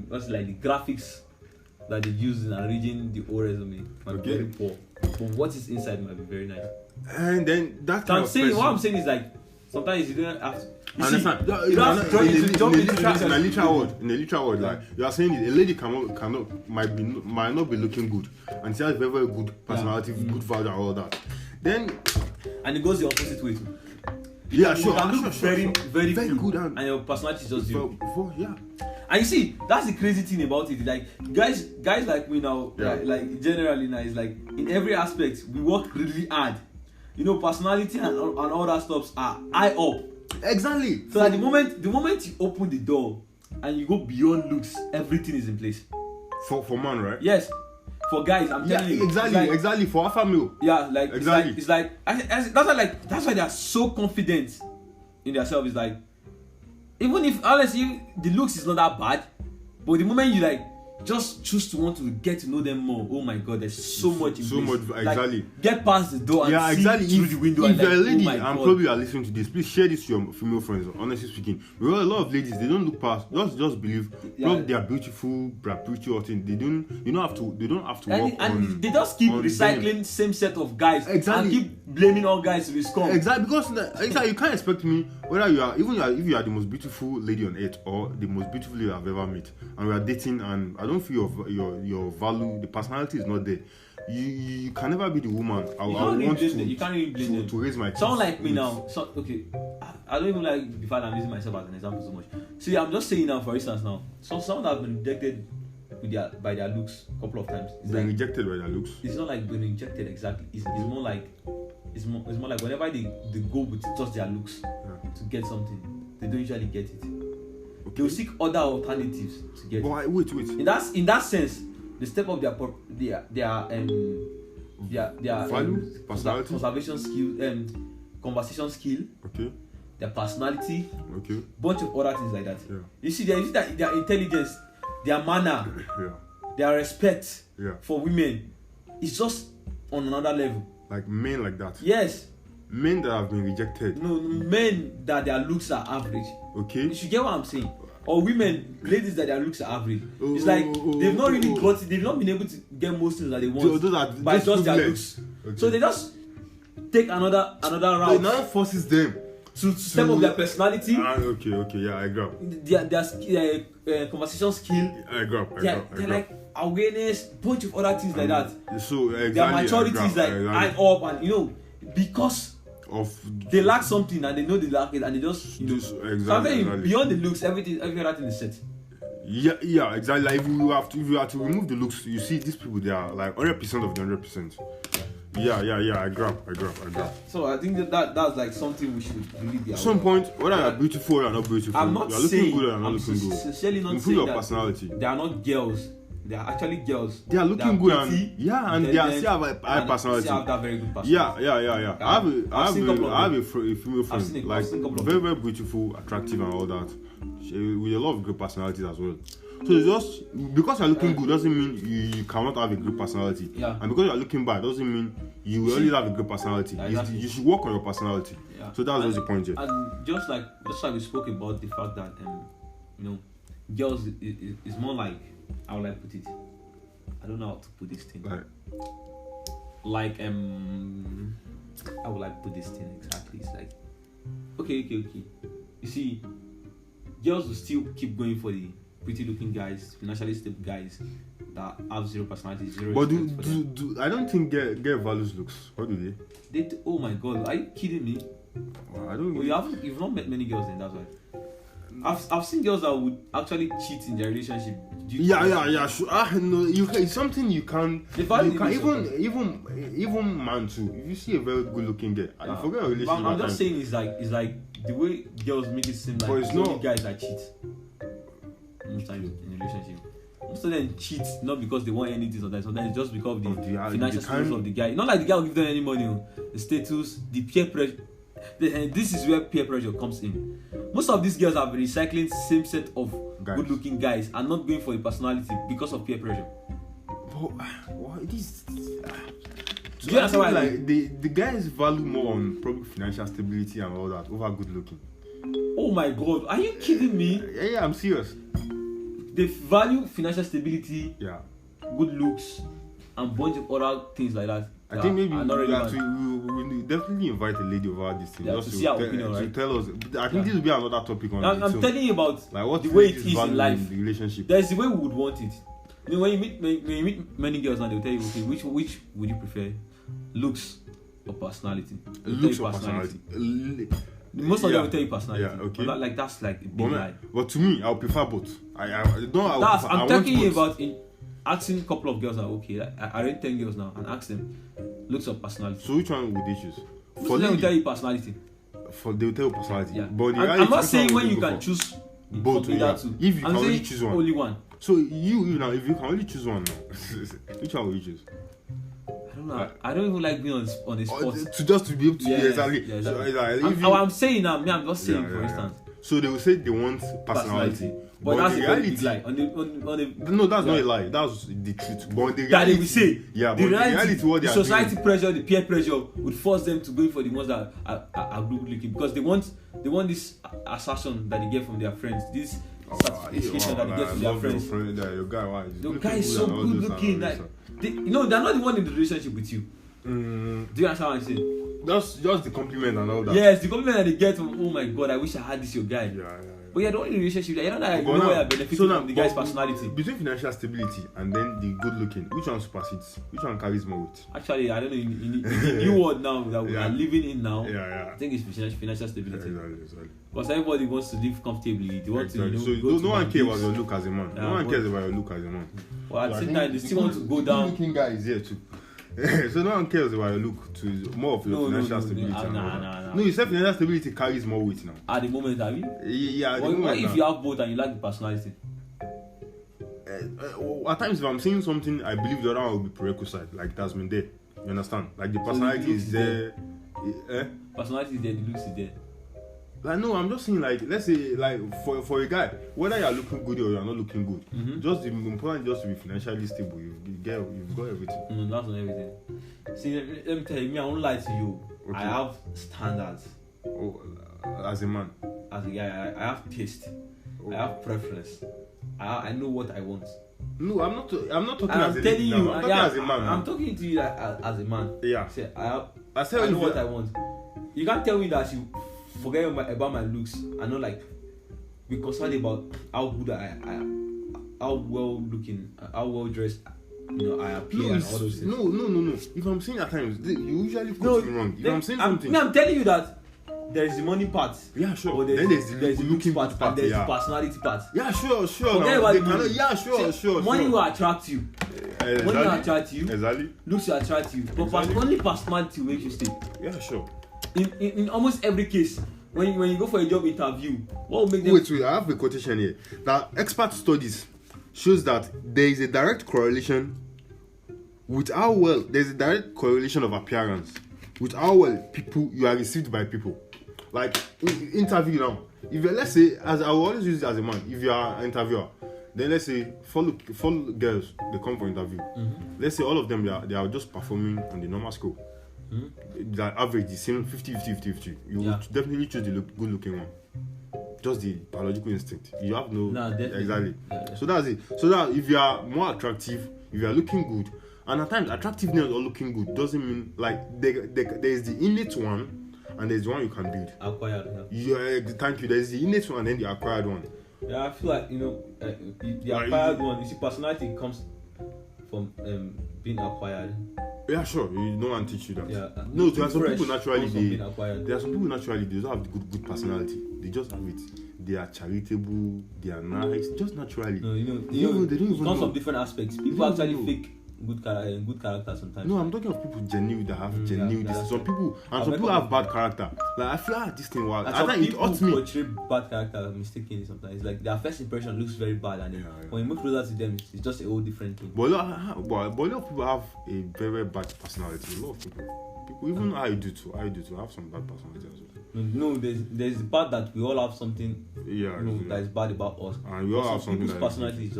what's it like the graphics that they use in arranging the whole resume might be very poor, but what is inside might be very nice.
And then that
So what I'm saying is like sometimes you don't have to. In a
literal word, like you are saying, a lady might not be looking good, and she has very very good personality, good value, and all that. Then,
and it goes the opposite way too.
You
can look very
good,
and your personality is just you.
Yeah.
And you see, that's the crazy thing about it. Like guys like me now, like generally now, is like in every aspect we work really hard. You know, personality and all that stuff are high up.
Exactly.
So at the moment you open the door and you go beyond looks, everything is in place.
For man, right?
Yes. For guys, I'm telling you.
Exactly. For alpha male.
Yeah, like
exactly.
It's like that's why they are so confident in themselves. It's like even if honestly the looks is not that bad, but the moment you like just choose to want to get to know them more, oh my god, there's so much in place.
Exactly.
Like, get past the door and see through the window.
If you're a lady
and
probably are listening to this, please share this to your female friends. Honestly speaking, because a lot of ladies, they don't look past, just believe they are beautiful, pretty or thing. They don't have to work
and they just keep recycling same set of guys.
Exactly.
And keep blaming all guys to be scum.
Exactly, because you can't expect me, whether if you are the most beautiful lady on earth or the most beautiful lady I've ever met, and we are dating, and I don't feel your value, the personality is not there. you can never be the woman I
You can't really
want
blame them. You can't really blame them.
to raise my kids.
Someone like me
with.
now. So okay, I don't even like the fact I'm using myself as an example so much. See, I'm just saying now, for instance, now, someone that has been rejected by their looks a couple of times. It's
Being
like,
rejected by their looks.
it's not like being rejected exactly. It's more like more like whenever they go with just their looks to get something, they don't usually get it. They will seek other alternatives to get it.
But wait.
In that sense, they step up their
Value, personality.
conservation skill, conversation skill,
Okay.
their personality,
Okay.
bunch of other things like that.
Yeah.
You see that their intelligence, their manner,
Yeah.
their respect
Yeah.
for women is just on another level.
Like men like that.
Yes,
Men that have been rejected.
no men that their looks are average.
Okay.
You should get what I'm saying. Or women, ladies that their looks are average. It's
Oh,
like
oh,
they've not really
oh.
got it. They've not been able to get most things that they want
Those are
by
those
just their
privilege.
looks.
Okay.
So they just take another
So
route
it now forces them.
to step up their personality,
Okay. Yeah, I grab.
their conversation skill,
I grab.
they're like awareness, bunch of other things like that.
So exactly.
Their maturity
I
is like
grab,
high up, and because
of
they lack something and they know they lack it, and they just
this
So I'm
exactly.
saying
Exactly.
beyond the looks, every other thing is set.
Yeah, exactly. Like if you have to remove the looks, you see these people, they are like 100% of the 100%. Yeah. I grab.
So I think that's like something we should really be
At some point, whether you're beautiful or you're not beautiful,
I'm not
you're looking
saying,
good or you're not
I'm
looking good.
sincerely not
Improve
saying
your
that
personality.
they are not girls. They are actually girls.
They are looking good and
pretty,
they are
intelligent,
still have a high
and
personality.
still have that very good personality.
Yeah. I have a female
I've seen
friend,
it.
like
I've seen a couple of
very, very beautiful, attractive, and all that. With a lot of great personalities as well. So it's just because you're looking good doesn't mean you cannot have a great personality.
Yeah.
And because you're looking bad doesn't mean you will always have a great personality.
Yeah, exactly.
You should work on your personality.
Yeah.
So that's just the point here.
And just like we spoke about the fact that girls is more like, how will I put it? I don't know how to put this thing. Like how will I put this thing exactly? It's like okay. You see, girls will still keep going for the pretty looking guys, financially stable guys that have zero personality, zero.
But
respect for them.
do I don't think girl values looks. What do they?
Oh my god, are you kidding me?
Well, I don't.
Well, you've not met many girls then, that's why. I've seen girls that would actually cheat in their relationship.
Yeah. Sure. No, it's something you can.
The value
You can
is
even man too. If you see a very good-looking girl,
Yeah.
I forget a relationship.
But I'm just saying it's like the way girls make it seem like
But it's
it's only
not-
guys that cheat most times in a relationship. Most of them cheat not because they want anything sometimes it's just because of the
Of the-
financial
the
status
kind-
of the guy. Not like the guy will give them any money, the status, the peer pressure. This is where peer pressure comes in. Most of these girls have been recycling same set of
Guys.
good-looking guys and not going for the personality because of peer pressure.
What it is?
Do you understand why?
Like the guys value more on probably financial stability and all that over good looking.
Oh my god, are you kidding me?
Yeah, I'm serious.
They value financial stability,
Yeah,
good looks, and bunch of other things like that.
I think maybe
are not
we
relevant.
will definitely invite a lady over this thing
Yeah,
just
to see our
te-
opinion,
to
right?
tell us. I think this will be another topic on it.
I'm
too.
telling you about
Like what
the way it
ladies
is
value
in life.
the relationship.
There's the way we would want it. When you meet many girls now, they'll tell you, okay, which would you prefer, looks or personality? They'll tell
Looks
you
or personality.
Most of
Yeah.
them will tell you personality.
Yeah, okay.
But that's like a big
But,
lie.
but to me, I'll prefer both. I
I'm talking
both.
about asking a couple of girls now. Okay, I rate 10 girls now and ask them looks or personality.
So which one would they choose?
Most of them will tell you personality.
They will tell you personality.
Yeah.
But the
And
reality,
I'm not
which
saying
one
when
would
you
go
can
for?
choose
Both,
between
yeah.
that two.
If you
I'm
can only
saying
choose one.
only one.
So you now, if you can only choose one now, which one will you choose?
I don't know. I don't even like being on the spot.
To be able to exactly.
Yeah,
So,
exactly.
like, if you-
I'm saying now, I'm just saying for instance.
So they will say they want personality.
But that's
the
a very big lie. On the
No, that's not a lie. That's the truth. But the
that
reality,
they will say.
Yeah,
The
but the reality, what they
the
are
society
doing,
pressure, the peer pressure would force them to go for the ones that are good looking because they want this assertion that they get from their friends. This certification that they get from their friends.
Your guy, why?
The guy is so good looking. Like, they're not the one in the relationship with you. Do you understand what I'm saying?
Just the compliment and all that.
Yes, the compliment that they get from, oh my god, I wish I had this your guy.
Yeah.
But you're the only relationship that you know that
But
you know
now-
where you're benefiting
so now-
from the guy's
but
personality.
Between financial stability and then the good looking, which one supersedes? Which one carries more weight?
Actually, I don't know, in the new world now that we
Yeah.
are living in now,
Yeah.
I think it's financial
Yeah,
stability.
exactly.
Because everybody wants to live comfortably. They want
Exactly.
to,
So
go to
no one cares about
Maldives.
your look as a man.
Yeah,
No one
but-
cares about your look as a man.
But at
So
the
I
same
think
time, they
the
still want to
good-
go
the
down.
good-looking guy is here too. So no one cares about your look. To more of your financial stability. and all that.
Nah.
No, you said financial stability carries more weight now.
At the moment, have you?
Yeah. at the
What
moment
if
now.
you have both and you like the personality?
At times, if I'm saying something, I believe the other one will be prerequisite. Like it has been there. You understand? Like the
the
personality
looks
is
is
there.
Personality is there, the looks is there.
Like no, I'm just saying like let's say like for a guy, whether you're looking good or you're not looking good, just the important just to be financially stable. You've got everything.
No, that's not everything. See, let me tell you, me, I won't lie to you.
Okay.
I have standards
Oh, as a man.
as a guy. I have taste.
Oh.
I have preference. I know what I want.
No, I'm not talking
And
as
I'm
a
telling
lady
you,
now. I'm talking
yeah,
as a man.
I'm talking to you like, as a man.
Yeah.
See,
I said
I know
if
what
you-
I want. You can't tell me that you forget about my looks and not like be concerned about how good I how well looking, how well dressed, I appear
No,
and all those things.
no. If I'm saying at times, you usually quote me wrong. If I'm saying something,
I'm telling you that there is the money part.
yeah, sure.
But
Then there's the
looks
looking
part,
part,
and there's
yeah.
the personality part.
Yeah, sure.
Forget
now.
about
They
the money.
cannot- Yeah,
See,
sure.
Money will attract you. Money will
Exactly.
attract you.
Exactly.
Looks will attract you. But
Exactly.
only personality will make you stay.
Yeah, sure.
In almost every case, when you go for a job interview, what will make them?
Wait, I have a quotation here. That expert studies shows that there is a direct correlation with how well there's a direct correlation of appearance with how well people you are received by people. Like interview now. If you let's say as I will always use it as a man, if you are an interviewer, then let's say follow girls they come for interview. Let's say all of them they are just performing on the normal scale. The average the same 50. You
Yeah.
would definitely choose the good looking one. Just the biological instinct. You have no
Nah, definitely.
exactly.
Yeah.
So that's it. So that if you are more attractive, if you are looking good, and at times attractiveness or looking good doesn't mean like there is the innate one and there's the one you can build.
Acquired. Yeah.
Thank you. There's the innate one and then the acquired one.
Yeah, I feel like the
Like,
acquired one. You see, personality comes from being acquired.
Yeah, sure. No one teach you that.
Yeah.
No, there are some
Fresh
people naturally
comes from being acquired.
there are some people naturally they don't have the good personality. They just have it. They are charitable. They are nice. Just naturally.
No,
They
they
don't even
it comes
know.
from different aspects. People
don't
actually
know.
fake good character sometimes.
No, I'm talking of people genuine that have genuine.
yeah,
This. Some people and
I've
some people
met
have bad character. Like I feel this thing was.
And
I
some
think it
people
hurts me.
portray bad character mistakenly sometimes. It's like their first impression looks very bad, and then
Yeah.
when you move closer to them, it's just a whole different thing.
But a lot of people have a very bad personality. A lot of people even I do too. I have some bad personality as well.
No, there's the part that we all have something
Yeah,
that is bad about us.
and we all
Some
have something
people's
that
personality is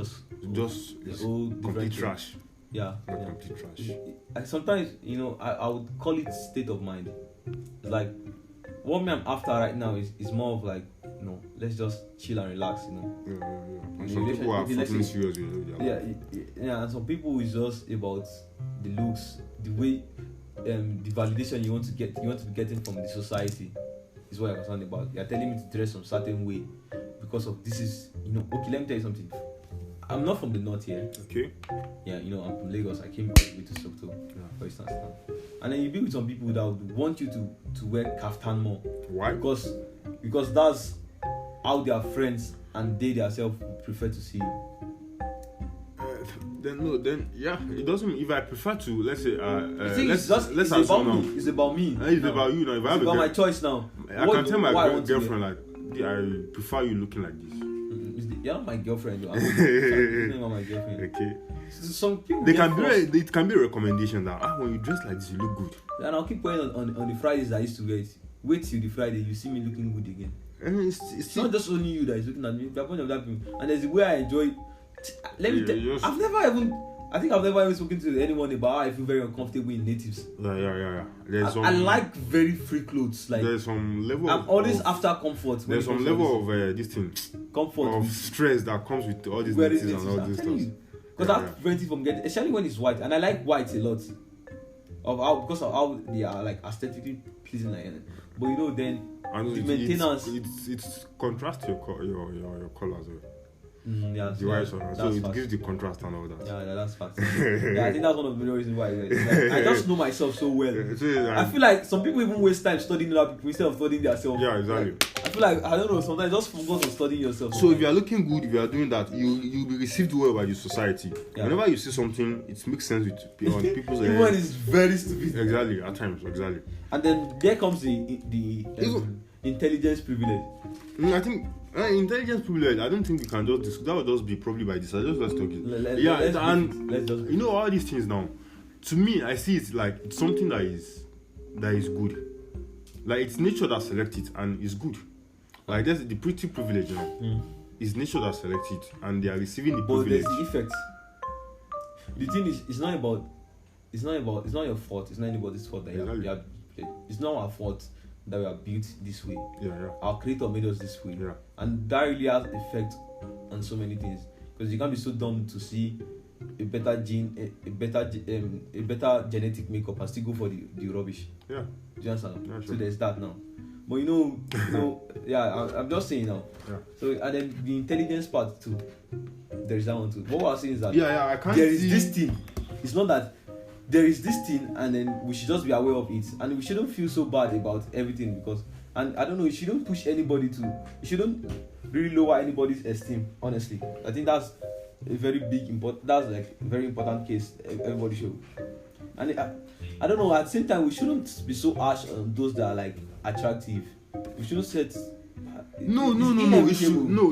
just
it's
a whole different
complete
thing.
trash.
Yeah.
Complete trash.
Sometimes I would call it state of mind. It's like what me I'm after right now is more of like let's just chill and relax.
And
In
some
a
people are
relationship,
fucking serious with their
Yeah, and some people is just about the looks, the way, the validation you want to be getting from the society is what you're concerned about. You're telling me to dress some certain way because of this is, okay, let me tell you something. I'm not from the north here.
Okay.
Yeah, I'm from Lagos. I came all the way to Sokoto, for instance. And then you be with some people that would want you to wear kaftan more.
Why?
Because that's how their friends and they themselves prefer to see you.
Then it doesn't. If I prefer to, let's say,
It's about me. It's about me.
It's about you now. If I
It's
have
about my
a
choice now.
I can tell my
what I want to
girlfriend like, I prefer you looking like this.
You're not my girlfriend. You're not my girlfriend.
Okay.
Some people
It can be a recommendation that when you dress like this, you look good.
And I'll keep wearing on the Fridays I used to wear it. Wait till the Friday, you see me looking good again.
And
It's not just only you that is looking at me. There are plenty of other people. And there's the way I enjoy. Let me tell you, I think I've never even spoken to anyone about how I feel very uncomfortable in natives.
Yeah. There's
I like very free clothes. Like
there's some level.
I'm always after comfort.
There's some level of this thing
comfort
of stress that comes with all these
very
natives and all this stuff.
Because I have to prevent it from getting, especially when it's white, and I like white a lot. Because of how they are like aesthetically pleasing, but then
And
the maintenance.
It's contrast your color as well.
Yeah,
The white one. So it
fact.
gives the contrast and all that.
Yeah, that's fact. Yeah, I think that's one of the main reasons why. I just know myself so well. I feel like some people even waste time studying other people instead of studying themselves.
Yeah, exactly.
I feel like, I don't know, sometimes just focus on studying yourself.
So if you are looking good, if you are doing that, you'll be received well by the society.
Yeah.
Whenever you see something, it makes sense with on people's
even when it's very stupid.
Exactly, at times, exactly.
And then there comes the intelligence privilege.
I think intelligence privilege. I don't think we can just that would just be probably by this. Let's talk it.
Let's just
you know all these things now. To me, I see it like it's something that is good. Like it's nature that selects it and it's good. Like that's the pretty privilege, you know. It's nature that selects it and they are receiving the
but
privilege.
there's the effect. The thing is, it's not your fault. It's not anybody's fault that it's not our fault that we are built this way.
Yeah.
Our creator made us this way.
Yeah.
And that really has effect on so many things. Because you can't be so dumb to see a better genetic makeup and still go for the rubbish.
Yeah.
Do you understand?
Yeah, sure.
So there's that now. But I'm just saying now.
Yeah.
So and then the intelligence part too. There's that one too. What we're saying is that
I can't
there
see.
is this thing. It's not that there is this thing and then we should just be aware of it. And we shouldn't feel so bad about everything because, and I don't know, you shouldn't push anybody you shouldn't really lower anybody's esteem, honestly. I think that's a very that's like a very important case everybody should. And I don't know, at the same time, we shouldn't be so harsh on those that are like attractive. We shouldn't set.
No. It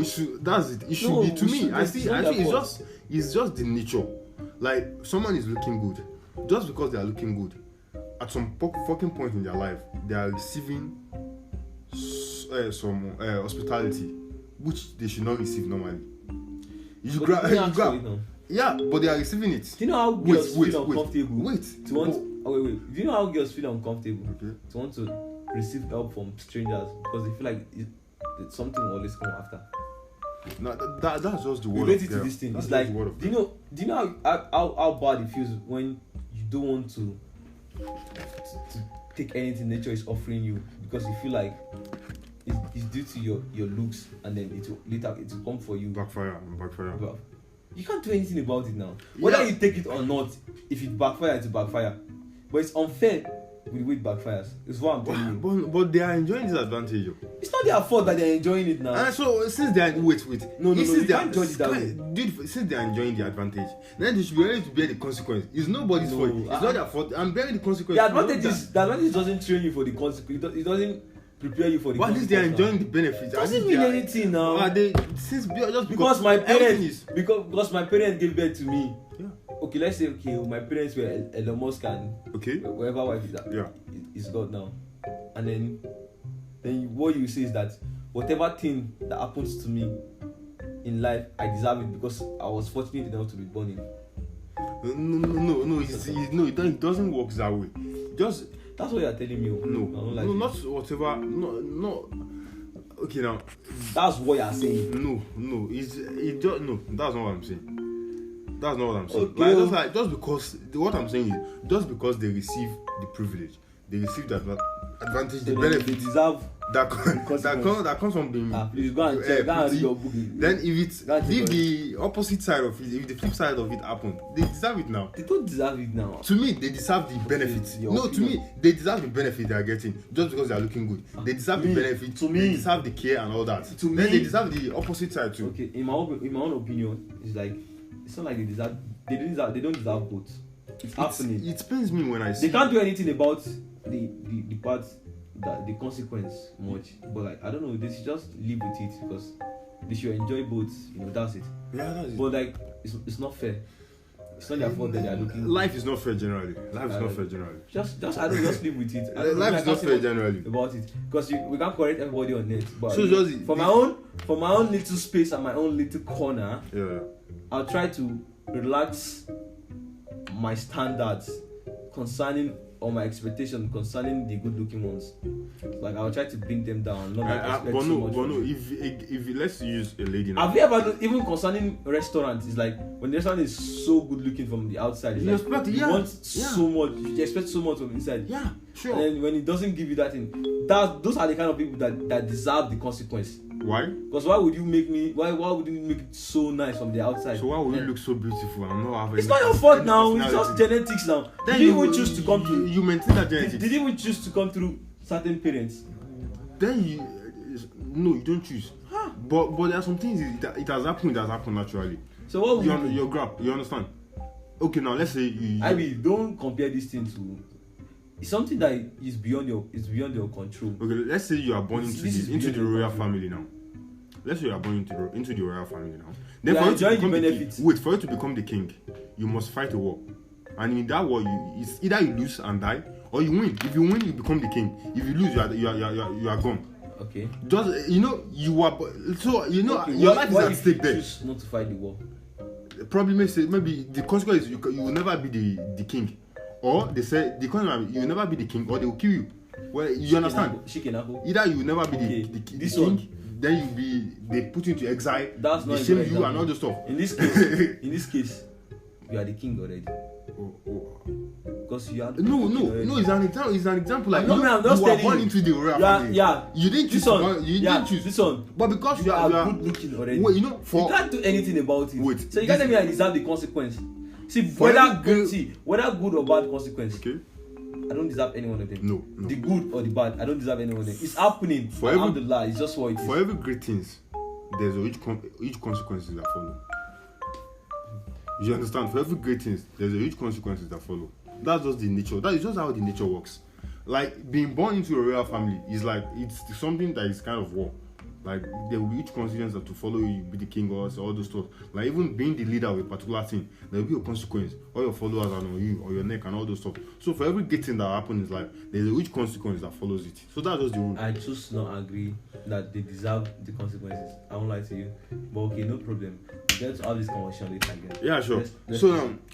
should. That's it. It should be to me. I see. It's just the nature. Like someone is looking good, just because they are looking good. At some fucking point in their life, they are receiving some hospitality, which they should not receive normally. You grab. Yeah, but they are receiving it.
Do you know how girls feel uncomfortable?
Wait.
Do you know how girls feel uncomfortable
Okay.
to want to receive help from strangers because they feel like something will always come after?
No, that's just the word.
Related to this thing, it's like, do you know how bad it feels when you don't want to take anything nature is offering you because you feel like it's due to your looks and then it will come for you.
Backfire.
Well, you can't do anything about it now. Whether you take it or not, if it backfire, it's backfire. But it's unfair with the way it backfires. It's what I'm telling you.
But they are enjoying this advantage.
It's not their fault that they're enjoying it now.
And so since they are wait.
No, you can't judge it that way.
Dude, since they are enjoying the advantage, then they should be ready to bear the consequence. It's nobody's fault. It's not their fault. I'm bearing the consequence.
The advantage doesn't train you for the consequence. It doesn't prepare you for the consequence.
But at least they are enjoying the benefits.
Doesn't mean anything now. Because my parents gave birth to me.
Yeah.
Okay, let's say my parents were Elon Musk and whoever wife is that.
Yeah.
Is God now. And then what you say is that whatever thing that happens to me in life, I deserve it because I was fortunate enough to be born in.
No. It doesn't work that way.
That's what you're telling me.
No, not whatever. No. Okay, now.
That's what you're saying.
No. No. That's not what I'm saying. That's not what I'm saying.
Okay.
Just because what I'm saying is just because they receive the privilege, they receive the advantage, the benefit
they deserve
that comes from being.
Please go and check. Go and read your book.
Then if the opposite side of it, if the flip side of it happened, they deserve it now.
They don't deserve it now.
To me, they deserve the benefits. To me, they deserve the benefit they are getting just because they are looking good. They deserve the benefit. To me, they deserve the care and all that. Then they deserve the opposite side too.
Okay, in my own opinion, it's like it's not like they don't deserve both. It's happening.
It pains me when I see.
They can't do anything about the part that the consequence much, but like I don't know, they should just live with it because they should enjoy both. That's it.
Yeah, that's it.
But like it's not fair. It's not their fault that they are looking.
Life is not fair generally.
Just live with it.
Life is not fair generally
about it because we can't correct everybody on it. But
so
for my own little space and my own little corner, I'll try to relax my standards concerning or my expectations concerning the good-looking ones. Like I'll try to bring them down. Not expect so much.
But no. If let's use a lady now.
Have you ever even concerning restaurants? It's like when the restaurant is so good-looking from the outside, it's you want so much. You expect so much from inside.
Yeah. Sure.
And then when he doesn't give you that thing, those are the kind of people that deserve the consequence.
Why?
Because why would you make it so nice from the outside?
So why would you look so beautiful and not have
It's
any-
not your fault
any
now. It's
personality?
just genetics now.
Then
Did you even choose to come
you,
through?
you maintain that genetics.
Did you even choose to come through certain parents?
Then you don't choose. But there are some things it has happened naturally.
So what would you do?
You understand? Okay, now let's say you
I mean, don't compare this thing to. It's something that is beyond your control.
okay, let's say you are born
This
into
is
the
beyond
royal
your
family now. Let's say you are born into the royal family now.
You are
for you to
enjoying the
become the king,
benefits.
wait, for you to become the king, you must fight a war. And in that war, it's either you lose and die, or you win. If you win, you become the king. If you lose, you are gone.
Okay.
Just you are so
Okay,
your
what
life is
if
at
you
stake there.
choose not to fight the war?
Probably maybe the consequence is you will never be the king, or they say the consequence you will never be the king, or they will kill you. Well, you understand?
Shikenako.
Either you will never be
Okay,
the
this
king,
one.
then they put you into exile.
That's not
they
a
shame
good
you and
example.
all the stuff.
In this case, you are the king already.
Oh.
Because you are.
No, it's an example. Like
No,
you,
man, I'm just
you were
telling
born
you.
into the royal
Yeah,
family.
yeah.
You didn't choose.
This one.
You
Yeah,
didn't choose.
this one.
But because
You are good looking already.
Wait,
You can't do anything about it.
Wait,
So you can't tell me I deserve the consequence. See,
For every
whether good or bad consequence,
okay.
I don't deserve any one of them.
No.
The good or the bad, I don't deserve any one of them. It's happening.
For every-
Alhamdulillah, it's just what it is.
For every great things, there's each consequences that follow. You understand? For every great things, there's a huge consequences that follow. That's just the nature. That is just how the nature works. Like being born into a royal family is like it's something that is kind of war. Like there will be each consequence that to follow you, be the king or all those stuff. Like even being the leader of a particular thing, there will be a consequence. All your followers are on you or your neck and all those stuff. So for every good thing that happens, like there's a huge consequence that follows it. So that's just the rule.
I choose not agree that they deserve the consequences. I won't lie to you. But okay, no problem. We get to have this conversation later again.
Yeah, sure.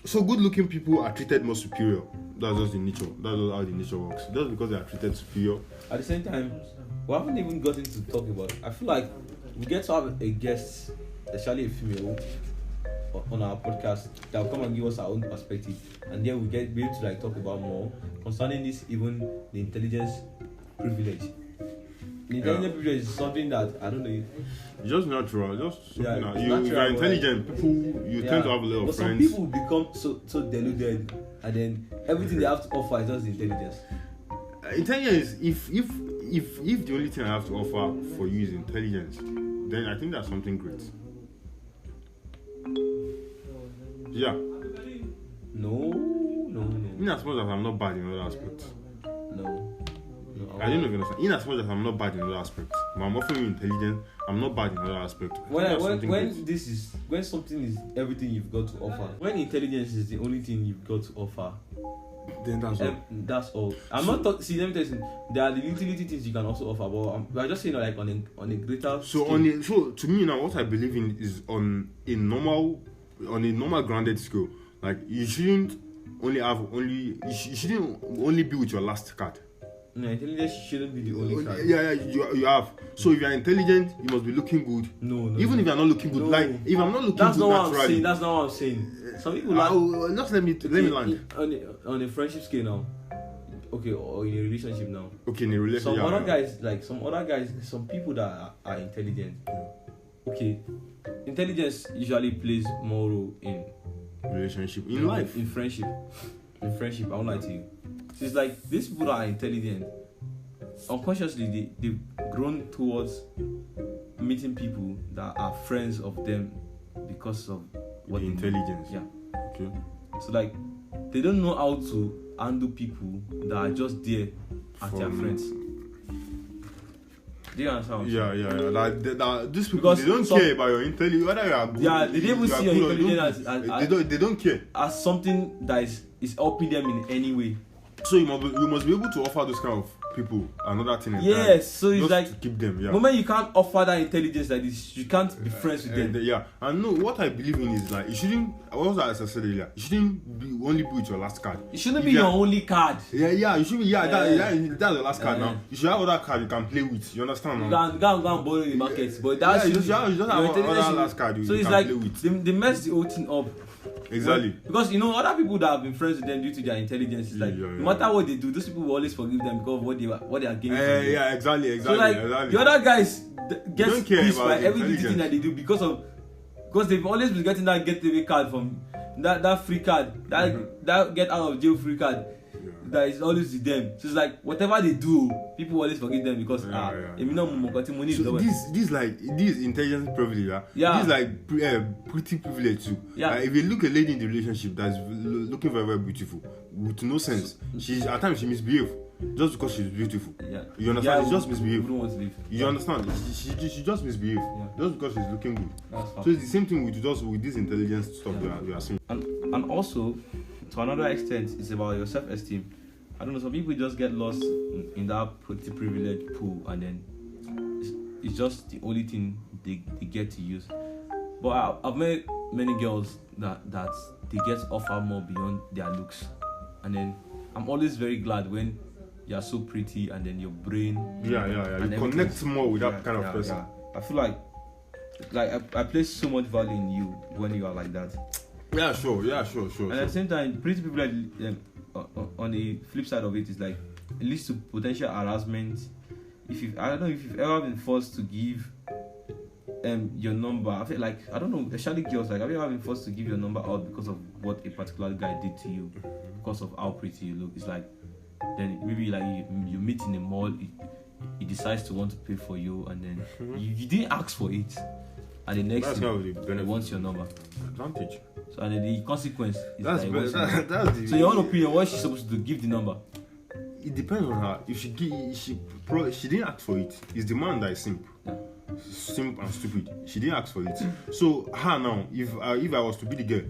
So good-looking people are treated more superior. That's just the nature. That's just how the nature works. Just because they are treated superior.
At the same time, we haven't even gotten to talk about. I feel like we get to have a guest, especially a female, on our podcast that will come and give us our own perspective, and then we be able to like talk about more concerning this, even the intelligence privilege. The intelligence privilege is something that I don't know.
It's just natural. Just something
Yeah,
that
it's
you, if
natural,
you're intelligent, people you tend to have a lot of
but
friends.
some people become so deluded, and then everything they have to offer is just intelligence.
Intelligence. If the only thing I have to offer for you is intelligence, then I think that's something great. Yeah.
No.
In as much as I'm not bad in other aspects.
No.
I don't know if you understand. In as much as I'm not bad in other aspects, but I'm offering you intelligence, I'm not bad in other aspects. I think that's something great.
When something is everything you've got to offer, when intelligence is the only thing you've got to offer,
Then that's all.
that's all. I'm not see. Let me tell you something. There are the little things you can also offer, but we're just saying like on a greater.
So to me now, what I believe in is on a normal grounded scale. Like you shouldn't you shouldn't only be with your last card.
No, intelligence shouldn't be the only card.
Yeah, you have. So if you're intelligent, you must be looking good.
No.
Even if you're not looking good,
No.
like if I'm not looking
That's
good
not what I'm
naturally,
saying. That's not what I'm saying. Some people like.
just let me land.
On a friendship scale now. Okay, or in a relationship now.
Okay, in a relationship.
Some other guys, some people that are intelligent. Okay, intelligence usually plays more role in
relationship in life.
In friendship, I won't lie to you. So it's like these people that are intelligent, unconsciously they've grown towards meeting people that are friends of them because of what
The
they know.
intelligence.
Yeah.
Okay.
So like they don't know how to handle people that are just there as their friends. Do you understand?
Yeah. Like these people,
Because
they don't care about your intelligence. Whether you are good,
Yeah, they don't even see your intelligence
they don't care.
as something that is helping them in any way.
So you must be able to offer those kind of people another thing.
Yes, so it's
just
like
to keep them. Yeah.
moment you can't offer that intelligence like this, you can't be friends with them.
Yeah, and no, what I believe in is like you shouldn't. As I said earlier, you shouldn't only be with your last card.
It shouldn't
If
be
you
your
are-
only card.
Yeah, you should be. That's the last card
Yeah.
now. You should have other card you can play with. You understand?
You
Now?
can go and borrow in the market, but that's
Yeah, you just have
your
other
intelligence
last card you
so it's
can
like
play with.
they mess the whole thing up
Exactly.
Because you know other people that have been friends with them due to their intelligence is like
Yeah,
no matter what they do, those people will always forgive them because of what they are gaining. From them.
Yeah, exactly.
So like
exactly.
the other guys get
Don't care
pissed
about
by
the
every little thing
intelligence.
that they do because they've always been getting that getaway card from that free card, that get out of jail free card. That is always with them. So it's like whatever they do, people always forgive them because if you know money is
So this intelligence privilege,
Yeah.
this like pretty privilege too.
Yeah.
If you look at a lady in the relationship that's looking very, very beautiful with no sense, she's at times she misbehave just because she's beautiful.
Yeah.
You understand? She just
We
misbehave.
don't want to leave.
You understand? She just misbehave just because she's looking good.
That's
So it's the same thing with this intelligence stuff we are seeing.
And also, to another extent, it's about your self-esteem. I don't know, some people just get lost in that pretty privileged pool, and then it's just the only thing they get to use. But I've met many girls that they get offered more beyond their looks, and then I'm always very glad when you're so pretty and then your brain
You
and
connect more with that kind of person.
I feel like I place so much value in you when you are like that.
Yeah, sure.
And at the same time, pretty people on the flip side of it is like it leads to potential harassment. I don't know if you've ever been forced to give your number. I feel like I don't know, especially girls, like have you ever been forced to give your number out because of what a particular guy did to you, because of how pretty you look? It's like then maybe like you meet in a mall, he decides to want to pay for you, and then you didn't ask for it, and the next
That's
thing
how the benefit.
he wants your number.
Advantage.
So and then the consequence is
That's
that he
better.
wants your number.
That's the.
So your own opinion, what is she supposed to do? Give the number.
It depends on her. If she didn't ask for it. It's the man that is simp. Simp and stupid. She didn't ask for it. So her now, if I was to be the girl,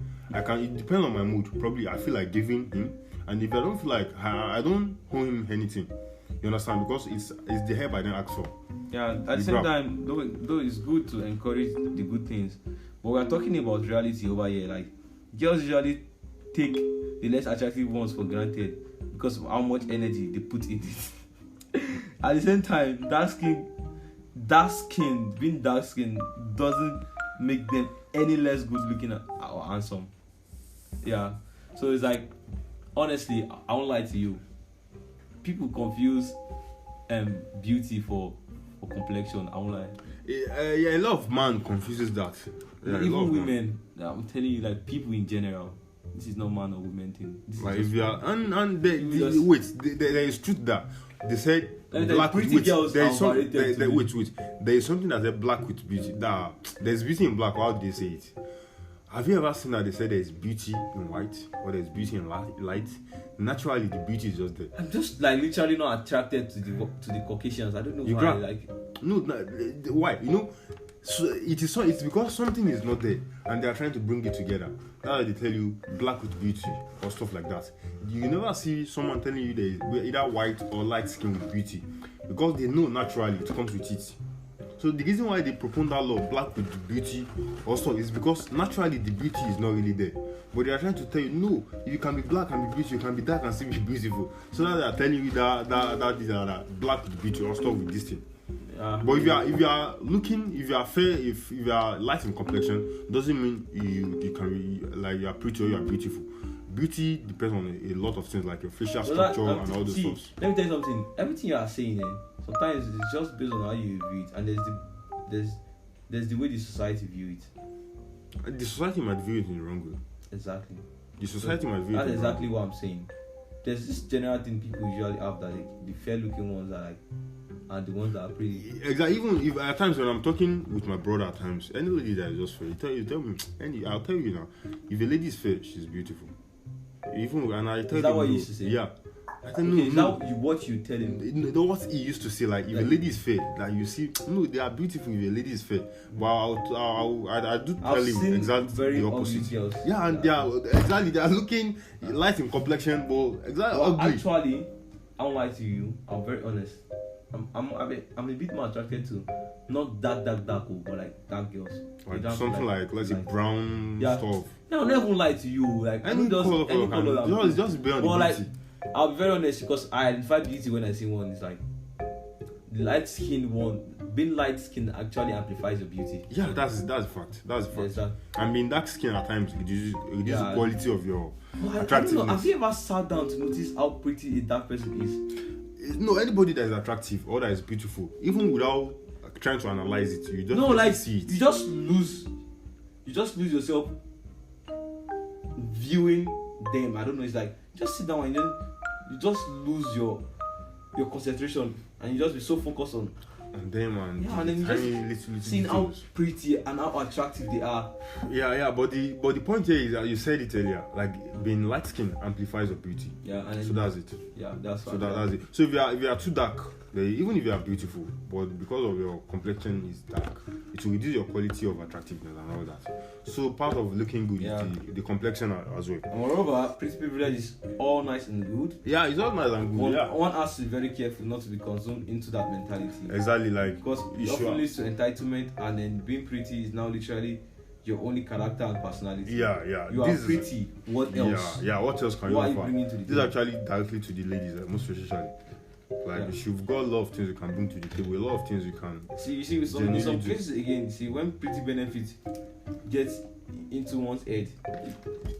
it depends on my mood. Probably I feel like giving him, and if I don't feel like I don't owe him anything. You understand? Because it's the help I didn't ask for.
Yeah, at the same time, though it's good to encourage the good things, but we're talking about reality over here. Like girls usually take the less attractive ones for granted because of how much energy they put in it. At the same time, being dark skin doesn't make them any less good looking or handsome. Yeah. So it's like, honestly, I won't lie to you. People confuse beauty for complexion. I won't lie.
A lot of man confuses that. Yeah,
Even women, I'm telling you, like people in general. This is not man or women thing. This
Like
is
if you are there is truth that they said
like
black with
pretty girls
there is
are
some,
overrated to me.
wait there is something that said black with beauty. That there's beauty in black. How do they say it? Have you ever seen that they say there is beauty in white or there is beauty in light? Naturally, the beauty is just there.
I'm just like literally not attracted to the Caucasians. I don't know
You
why.
grab-
Like
No, why? You know, so it's because something is not there and they are trying to bring it together. That's why they tell you black with beauty or stuff like that. You never see someone telling you there is either white or light skin with beauty because they know naturally it comes with it. So the reason why they propose that law, black with beauty also, is because naturally the beauty is not really there. But they are trying to tell you, no, you can be black and be beautiful, you can be dark and still be beautiful. So now they are telling you that black with beauty or stuff with this thing. But if you are fair, if you are light in complexion, doesn't mean you can be like you are pretty or you are beautiful. Beauty depends on a lot of things like your facial structure and all those stuff.
Let me tell you something. Everything you are saying, sometimes it's just based on how you view it, and there's the way the society view it.
The society might view it in the wrong way.
Exactly.
The society might view it.
That's
in the wrong
exactly what I'm saying. There's this general thing people usually have that the fair-looking ones are like, and the ones that are pretty.
Exactly. Even if at times when I'm talking with my brother, at times any lady that is just fair, you tell me. I'll tell you now. If a lady is fair, she's beautiful. Even and I tell
Is that
you,
what you used to say?
Yeah. I tell
Okay, is
no.
that what you tell him?
No, what he used to say, like if a lady is fair, like you see, no, they are beautiful if a lady is fair. But I do tell
I've
him
seen
exactly
very
the
ugly
opposite.
girls.
Yeah, and they are looking light in complexion, but exactly
Well,
ugly.
actually, I won't lie to you. I'm very honest. I'm a bit more attracted to not dark, but like dark girls.
Like
They don't
something like let's say brown stuff.
No, I'll never lie to you. Like
Any color
I'm
just be on
but
the
like,
beauty.
I'll be very honest because I identify beauty when I see one. It's like the light skinned one being light skin actually amplifies your beauty.
Yeah, that's a fact. That's a fact.
Yes, sir.
And being dark skin at times reduces the quality of your
Well, I don't
attractiveness.
know. Have you ever sat down to notice how pretty a dark person is?
No, anybody that is attractive or that is beautiful, even without trying to analyze it, you just
No, like
see it.
you just lose yourself viewing them. I don't know. It's like just sit down and then you just lose your concentration and you just be so focused on
And them and
and then you
tiny
just
little
seeing how
details.
pretty and how attractive they are.
Yeah, but the point here is that you said it earlier, like being light skin amplifies your beauty.
Yeah, and then,
So that's it.
yeah, that's
So
fine.
that's it. So if you are too dark, even if you are beautiful, but because of your complexion is dark, it will reduce your quality of attractiveness and all that. So part of looking good is the complexion as well.
And moreover, pretty privilege is all nice and good.
Yeah, it's all nice and good.
One has to be very careful not to be consumed into that mentality.
Exactly, like
Because it often leads to entitlement, and then being pretty is now literally your only character and personality.
Yeah.
You are pretty. What else?
Yeah. What else can you
What are you
offer?
bringing to the
This is
table?
actually directly to the ladies, most especially. Like you've got a lot of things you can bring to the table, a lot of things you can.
See, you see, with some
Genuinely
cases again, see, when pretty benefits get into one's head,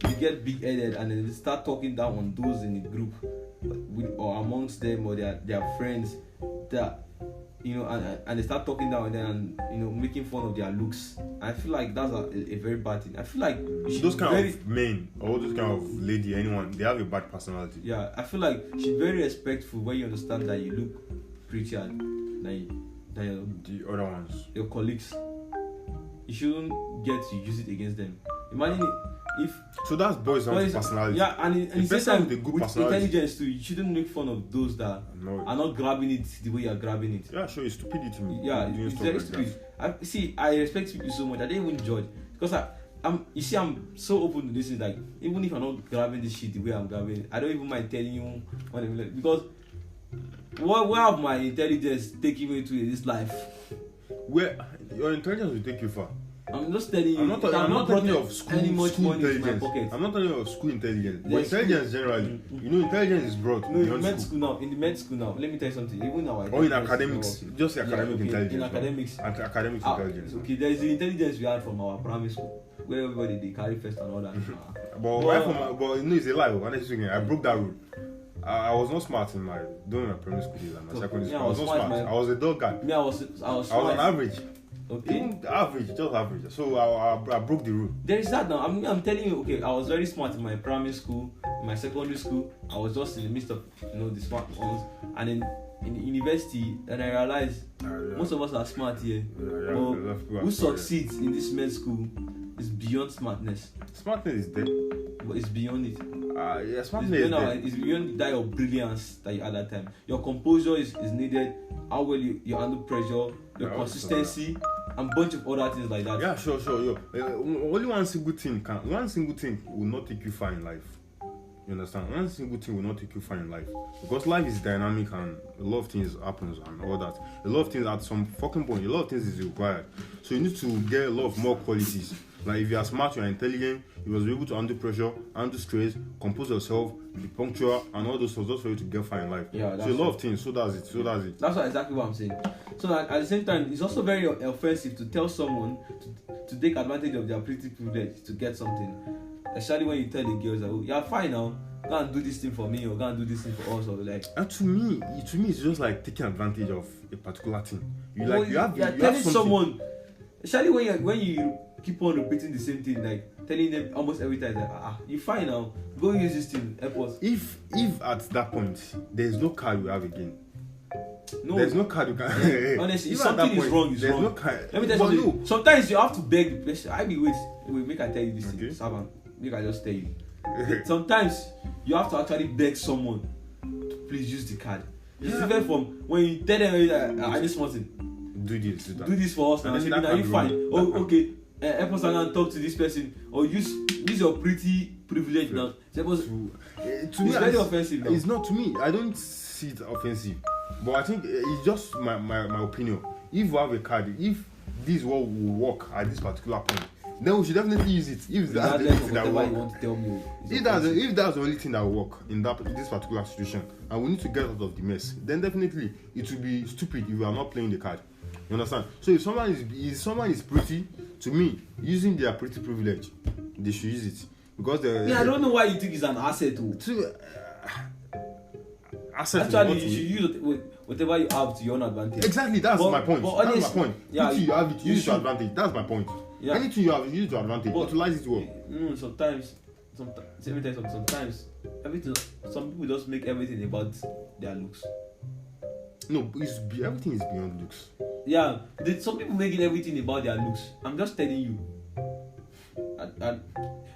you get big-headed, and then they start talking down on those in the group, or amongst them, or their friends, that and they start talking down on them, and making fun of their looks. I feel like that's a very bad thing. I feel like you should
Those
be
kind of men or those kind of lady, anyone, they have a bad personality.
Yeah, I feel like you should be very respectful when you understand that you look prettier than
The other ones.
your colleagues. You shouldn't get to use it against them. Imagine if
So that's boys down to personality.
yeah, and
The
in the same
person
time
with a good
with
personality.
intelligence too, you shouldn't make fun of those that
No.
are not grabbing it the way you're grabbing it.
Yeah, sure, it's stupidity.
Yeah,
doing
it's
stuff
very
like
stupid. I respect people so much. I don't even judge because I'm so open to this. Like even if I'm not grabbing this shit the way I'm grabbing it, I don't even mind telling you what I'm like, because where have my intelligence taken me to in this life?
Where your intelligence will take you far.
I'm just telling you.
I'm not talking of
any much
school
money into my
intelligence.
pocket.
I'm not talking of school intelligence. But
There's
intelligence generally. Intelligence is broad.
No, in
beyond
med
school.
school now. In the med school now, let me tell you something. Even now,
Or in academics, just academic intelligence.
In
no?
academics,
Academic intelligence.
okay. There is the intelligence we had from our primary school, where everybody they carry first and all that.
But it's a lie. Honestly speaking, I broke that rule. I was not smart during my primary school days and my secondary school. I was not smart. I was a dull guy.
Me, I was
I was
smart.
on average.
Okay.
Even average, just average. So I broke the rule.
There is that now. I'm telling you. Okay, I was very smart in my primary school. In my secondary school, I was just in the midst of the smart ones, and then in university, and I realized most of us are smart here. But who succeeds in this med school is beyond smartness.
Smartness is there.
But it's beyond it.
Smartness is there.
It's beyond that of brilliance that you had that time. Your composure is needed. How well you handle pressure, your consistency, and bunch of other things like that.
Yeah, sure. Only one single thing will not take you far in life. You understand? One single thing will not take you far in life, because life is dynamic and a lot of things happens and all that. A lot of things at some fucking point, a lot of things is required. So you need to get a lot of more qualities. Like if you are smart, you are intelligent, you must be able to handle pressure, handle stress, compose yourself, be punctual, and all those stuff just for you to get far in life.
Yeah,
so a lot of things. So that's it.
That's exactly what I'm saying. So at the same time, it's also very offensive to tell someone to take advantage of their pretty privilege to get something. Especially when you tell the girls that, oh, you're fine now, go and do this thing for me, or go and do this thing for us, or like.
And to me, it's just like taking advantage of a particular thing. You
You're telling someone, especially when you keep on repeating the same thing, like telling them almost every time that you fine now, go use this thing, help us.
If at that point there's no card you have again.
No,
there's no card you can.
Honestly, if something is wrong, it's wrong.
No card.
Let me tell you something. Sometimes you have to beg the person. Wait, make I tell you this thing, Saban. Make I just tell you. Sometimes you have to actually beg someone to please use the card. It's different from when you tell them, I need something.
Do this
for us now. Are you fine? Oh, okay. Help us and talk to this person, or use your pretty privilege now. To me, it's very offensive now.
It's not to me. I don't see it offensive, but I think it's just my opinion. If you have a card, if this what will work at this particular point, then we should definitely use it. If that's the only thing that will work.
You want to tell me,
if that's the only thing that will work in this particular situation, and we need to get out of the mess, then definitely it will be stupid if we are not playing the card. You understand? So if someone is pretty, to me, using their pretty privilege, they should use it because they.
Yeah, I don't know why you think it's an asset too.
Asset.
Actually, you should use whatever you have to your own advantage.
Exactly, that's my point.
That's
my point.
Yeah,
you have it, use it to advantage. That's my point.
Yeah.
Anything you have, use it to advantage. Utilize it well.
Sometimes, everything. Some people just make everything about their looks.
No, everything is beyond looks.
Yeah, some people making everything about their looks. I'm just telling you. And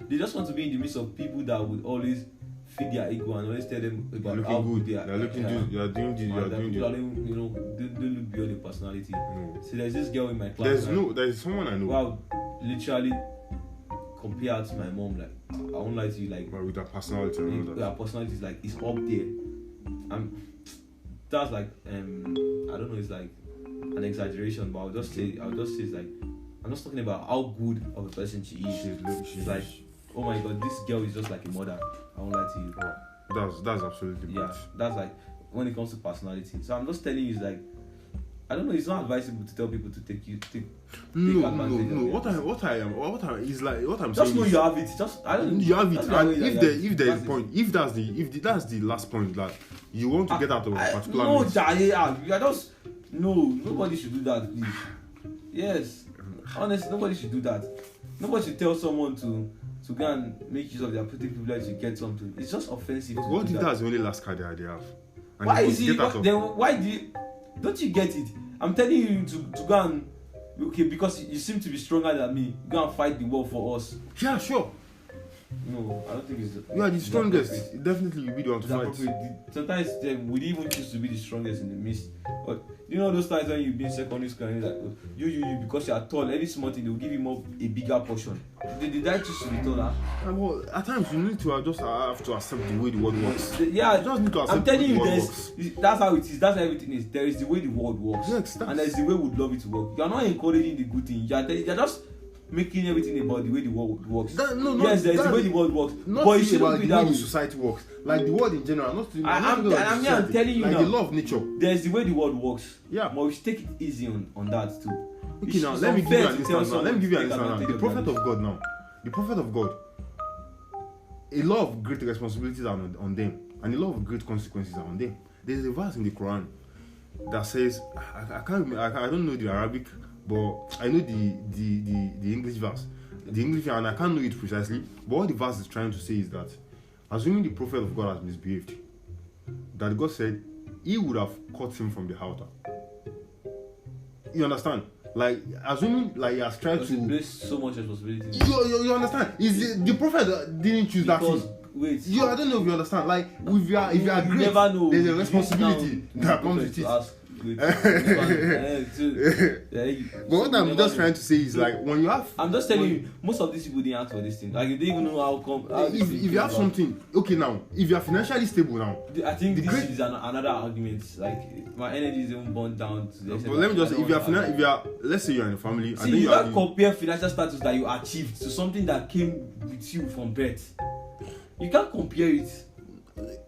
they just want to be in the midst of people that would always feed their ego and always tell them about how good they are.
They're looking good. You are doing this. You are doing this.
You know, don't look beyond the personality.
No.
So there's this girl in my class.
There's someone I know.
Wow, literally compare her to my mom. Like, I won't lie to you. Like,
but with her personality and all that.
Her personality is like it's up there. That's like I don't know. It's like an exaggeration, but I'll just say it's like I'm just talking about how good of a person she is. She's like, oh my god, this girl is just like a mother. I won't lie to you.
That's absolutely
yeah. That's like when it comes to personality. So I'm just telling you, it's like I don't know. It's not advisable to tell people to take advantage.
No. What I'm
just
saying.
Know you have it. Just I don't.
You have it. And if that's the last point that you want to get out of a particular.
Nobody should do that, please. Yes, honestly, nobody should do that. Nobody should tell someone to go and make use of their pretty privilege to get something. It's just offensive.
What if that's the only last card they have? And
why is it? Why don't you get it? I'm telling you to go and because you seem to be stronger than me. Go and fight the war for us.
Yeah, sure.
No, I don't think it's.
You are the strongest. Definitely, you be the one to fight.
Sometimes we even choose to be the strongest in the midst. But you know those times when you've been secondary school and you're like, you because you are tall, any small thing they'll give you a bigger portion. Did I choose to be taller?
Well, at times you need to just have to accept the way the world works.
Yeah,
you just need to accept.
I'm telling you, that's how it is. That's how everything is. There is the way the world works, and there is the way we'd love it to work. You are not encouraging the good thing. You're just making everything about the way the world works. There is the way the world works, but it shouldn't be that way.
Society works, like the world in general.
I'm telling you
like
now.
The law of nature.
There's the way the world works.
Yeah,
but we should take it easy on that too.
Okay, now let me give you an instance. Let me give you an instance. The prophet of God now. The prophet of God. A lot of great responsibilities are on them, and a lot of great consequences are on them. There's a verse in the Quran that says, I don't know the Arabic, but I know the English verse. The English, and I can't know it precisely, but what the verse is trying to say is that, assuming the prophet of God has misbehaved, that God said he would have cut him from the altar. You understand? Like, assuming like he has tried to
place so much responsibility.
You understand? Is the prophet didn't choose that thing.
Wait.
I don't know if you understand. Like, if you are great, never know. There's a responsibility that comes with it. But what I'm just trying to say is like when you have.
I'm just telling you, most of these people didn't ask for this thing. Like they didn't even know how come.
If you have something, okay, now if you are financially stable now,
I think this is another argument. Like my energy is even burned down to the.
But let me just say, if you are, let's say you are in a family.
See, you can't compare financial status that you achieved to something that came with you from birth. You can't compare it.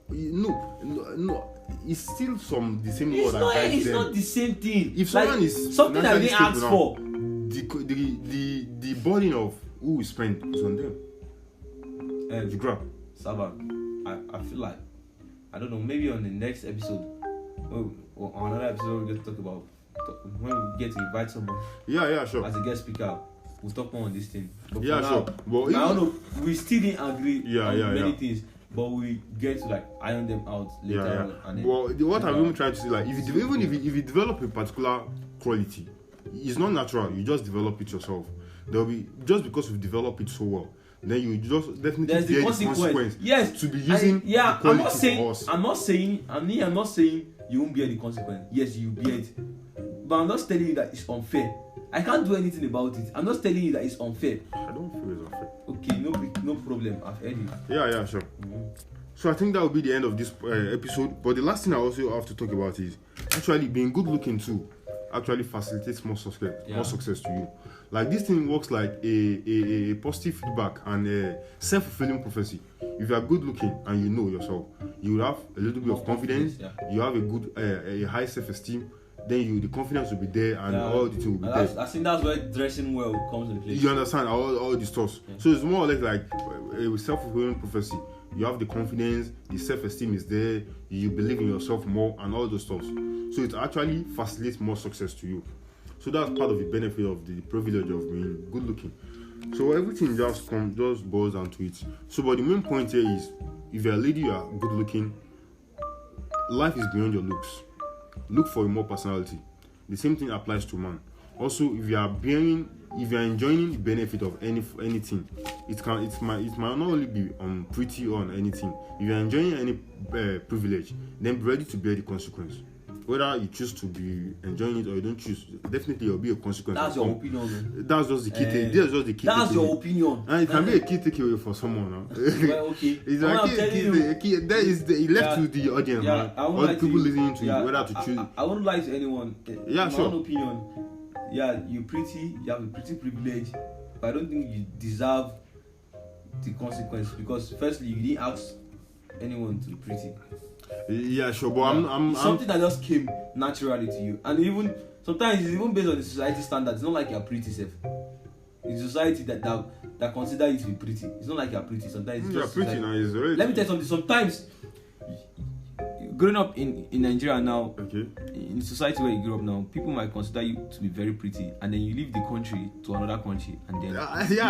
No. It's still the same law
that guides them. It's not the same thing.
If someone is
something I didn't ask for,
the burden of who we spend is on them. You grab.
Saban, I feel like I don't know. Maybe on the next episode, or on another episode, we're going to talk about when we get to invite someone.
Yeah, sure.
As a guest speaker, we'll talk more on this thing. But
yeah, sure.
But I don't know. We still didn't agree on many things. But we get to like iron them out later on. And
well, what I'm even trying to say, like, if you develop a particular quality, it's not natural. You just develop it yourself. There'll be just because you develop it so well, then you just definitely
there's the consequence. Yes,
to be using. The
I'm not saying you won't bear the consequence. Yes, you bear it. But I'm not telling you that it's unfair. I can't do anything about it. I'm just telling you that it's unfair.
I don't feel it's unfair.
Okay, no problem. I've heard it.
Yeah, sure. Mm-hmm. So I think that will be the end of this episode. But the last thing I also have to talk about is actually being good looking too. Actually facilitates more success to you. Like this thing works like a positive feedback and a self-fulfilling prophecy. If you are good looking and you know yourself, you will have a little bit of confidence. You have a good a high self-esteem. then the confidence will be there, and all the things will be there.
I think that's where dressing well comes into place.
You understand all the stuff.
Yeah.
So it's more or less like a self-fulfilling prophecy. You have the confidence, the self-esteem is there, you believe in yourself more, and all those stuff. So it actually facilitates more success to you. So that's part of the benefit of the privilege of being good looking. So everything just boils down to it. So but the main point here is, if you're a lady, you are good looking, life is beyond your looks. Look for more personality. The same thing applies to man. Also, if you are enjoying the benefit of anything, it might not only be pretty or on anything. If you are enjoying any privilege, then be ready to bear the consequence. Whether you choose to be enjoying it or you don't choose, definitely there will be a consequence.
That's your opinion, man.
That's just the key.
That's your opinion.
And it can be a key takeaway for someone.
Well, okay.
It's like key. That is left to the audience, man. Or the people listening to you, whether to choose.
I won't lie to anyone.
Yeah,
my own opinion. Yeah, you're pretty. You have a pretty privilege, but I don't think you deserve the consequence, because firstly, you didn't ask anyone to be pretty.
Yeah, sure, but I'm
something that just came naturally to you, and even sometimes it's even based on the society standards. It's not like you're pretty, safe. It's society that consider you to be pretty. It's not like you're pretty. Sometimes it's
you're
just
pretty now.
Let me tell you something. Sometimes, growing up in Nigeria now,
okay,
in the society where you grew up now, people might consider you to be very pretty, and then you leave the country to another country, and then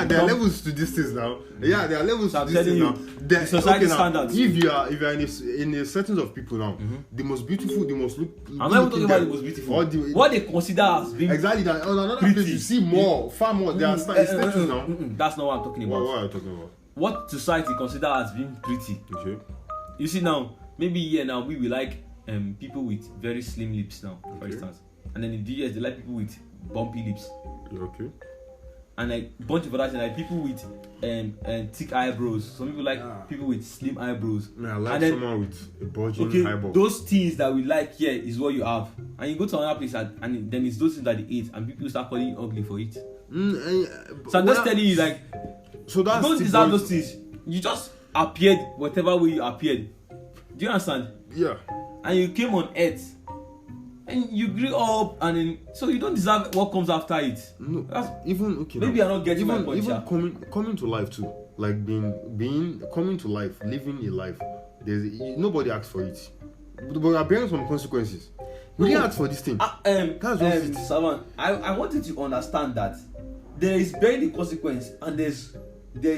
there are levels to these things now. Yeah, there are levels to these things now.
The society standards.
If you are in a settings of people now, the most beautiful, the most look.
I'm not even talking about the most beautiful. What they consider as being
exactly that. On another
pretty.
place, you see more, far more. There are status now.
That's not what I'm talking about.
What are you talking about?
What society consider as being pretty.
Okay.
You see now, maybe here now we will like people with very slim lips now, for instance, and then in the US they like people with bumpy lips.
Okay.
And like a bunch of other things, like people with thick eyebrows. Some people like people with slim eyebrows.
I like someone with a bulging eyeball.
Those things that we like here is what you have, and you go to another place and then it's those things that they eat, and people start calling you ugly for it. So I'm just telling you, like,
so that's
you don't deserve those things. You just appeared whatever way you appeared. Do you understand?
Yeah.
And you came on earth, and you grew up, and then, so you don't deserve what comes after it.
No, even okay.
Maybe you're not getting my point.
Even coming to life too, like being coming to life, living a life. Nobody asks for it, but we are bearing some consequences. We didn't ask for this thing. That's just it.
Savan, I wanted to understand that there is bearing the consequence, and there's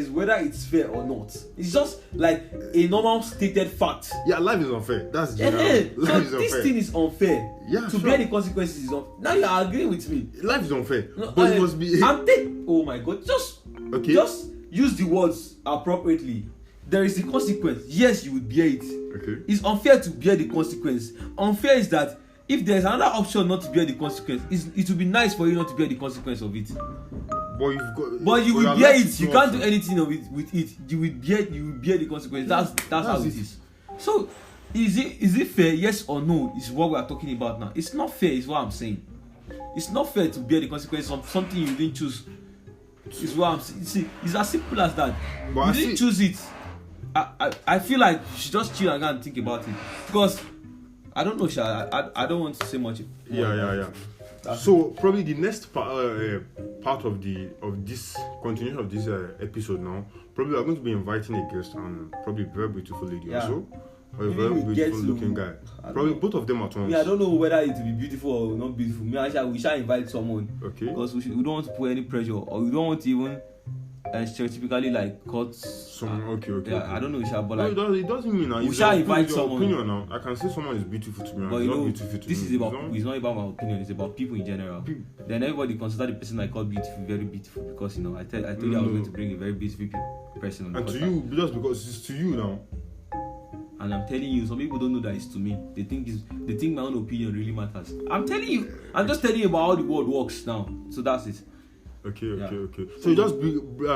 whether it's fair or not. It's just like a normal stated fact.
Yeah, life is unfair. That's general.
So this thing is unfair.
Yeah,
to bear the consequences is unfair. Now you are agreeing with me.
Life is unfair. No, but it must be.
Oh my God! Just use the words appropriately. There is a consequence. Yes, you would bear it.
Okay.
It's unfair to bear the consequence. Unfair is that if there's another option not to bear the consequence, it would be nice for you not to bear the consequence of it. But you will bear it. You can't do anything with it. You will bear the consequence. That's how it is. So, is it fair? Yes or no? Is what we are talking about now. It's not fair. Is what I'm saying. It's not fair to bear the consequences of something you didn't choose. Is what I'm saying. See, it's as simple as that. But you didn't choose it. I feel like you should just chill and go and think about it, because I don't know, Sha. I don't want to say much.
Yeah. So probably the next part of this continuation of this episode now, probably we're going to be inviting a guest, and probably a very beautiful lady also, or a very beautiful looking guy. Probably both of them at once.
I don't know whether it will be beautiful or not beautiful. We shall invite someone.
Okay.
Because we don't want to put any pressure, or we don't want to even stereotypically like cut
someone. Okay.
Yeah, I don't know, but like
it doesn't mean now.
We shall invite someone.
Opinion now. I can say someone is beautiful to me.
But
not beautiful to
this
me.
It's not about my opinion. It's about people in general. Then everybody consider the person I call beautiful very beautiful, because I told you I was going to bring a very beautiful person on the podcast.
And to you, just because it's to you now.
And I'm telling you, some people don't know that it's to me. They think my own opinion really matters. I'm telling you. I'm just telling you about how the world works now. So that's it.
Okay. So you just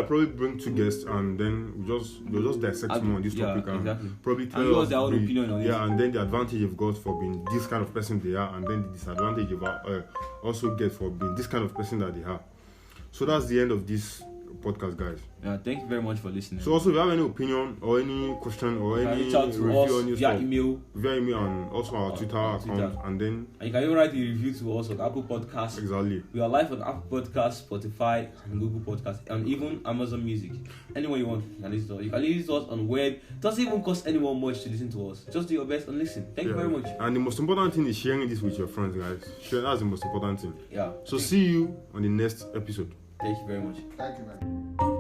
probably bring two guests, and then you'll just dissect more on this topic, and
exactly.
Probably tell us
their own opinion on it.
Yeah, and then the advantage you've got for being this kind of person they are, and then the disadvantage you've also get for being this kind of person that they are. So that's the end of this podcast, guys.
Yeah, thank you very much for listening.
So also, if you have any opinion or any question or any
reach out to
review
us
on your
via
stuff,
email.
via email and also our Twitter account, and then
And you can even write a review to us on Apple Podcasts.
exactly.
We are live on Apple Podcasts, Spotify, and Google Podcasts, and even Amazon Music. Anywhere you want, you can listen to us. You can listen to us on web. It doesn't even cost anyone much to listen to us. Just do your best and listen. Thank you very much.
And the most important thing is sharing this with your friends, guys. That's the most important thing.
Yeah.
So see you on the next episode.
Thank you very much.
Thank you, man.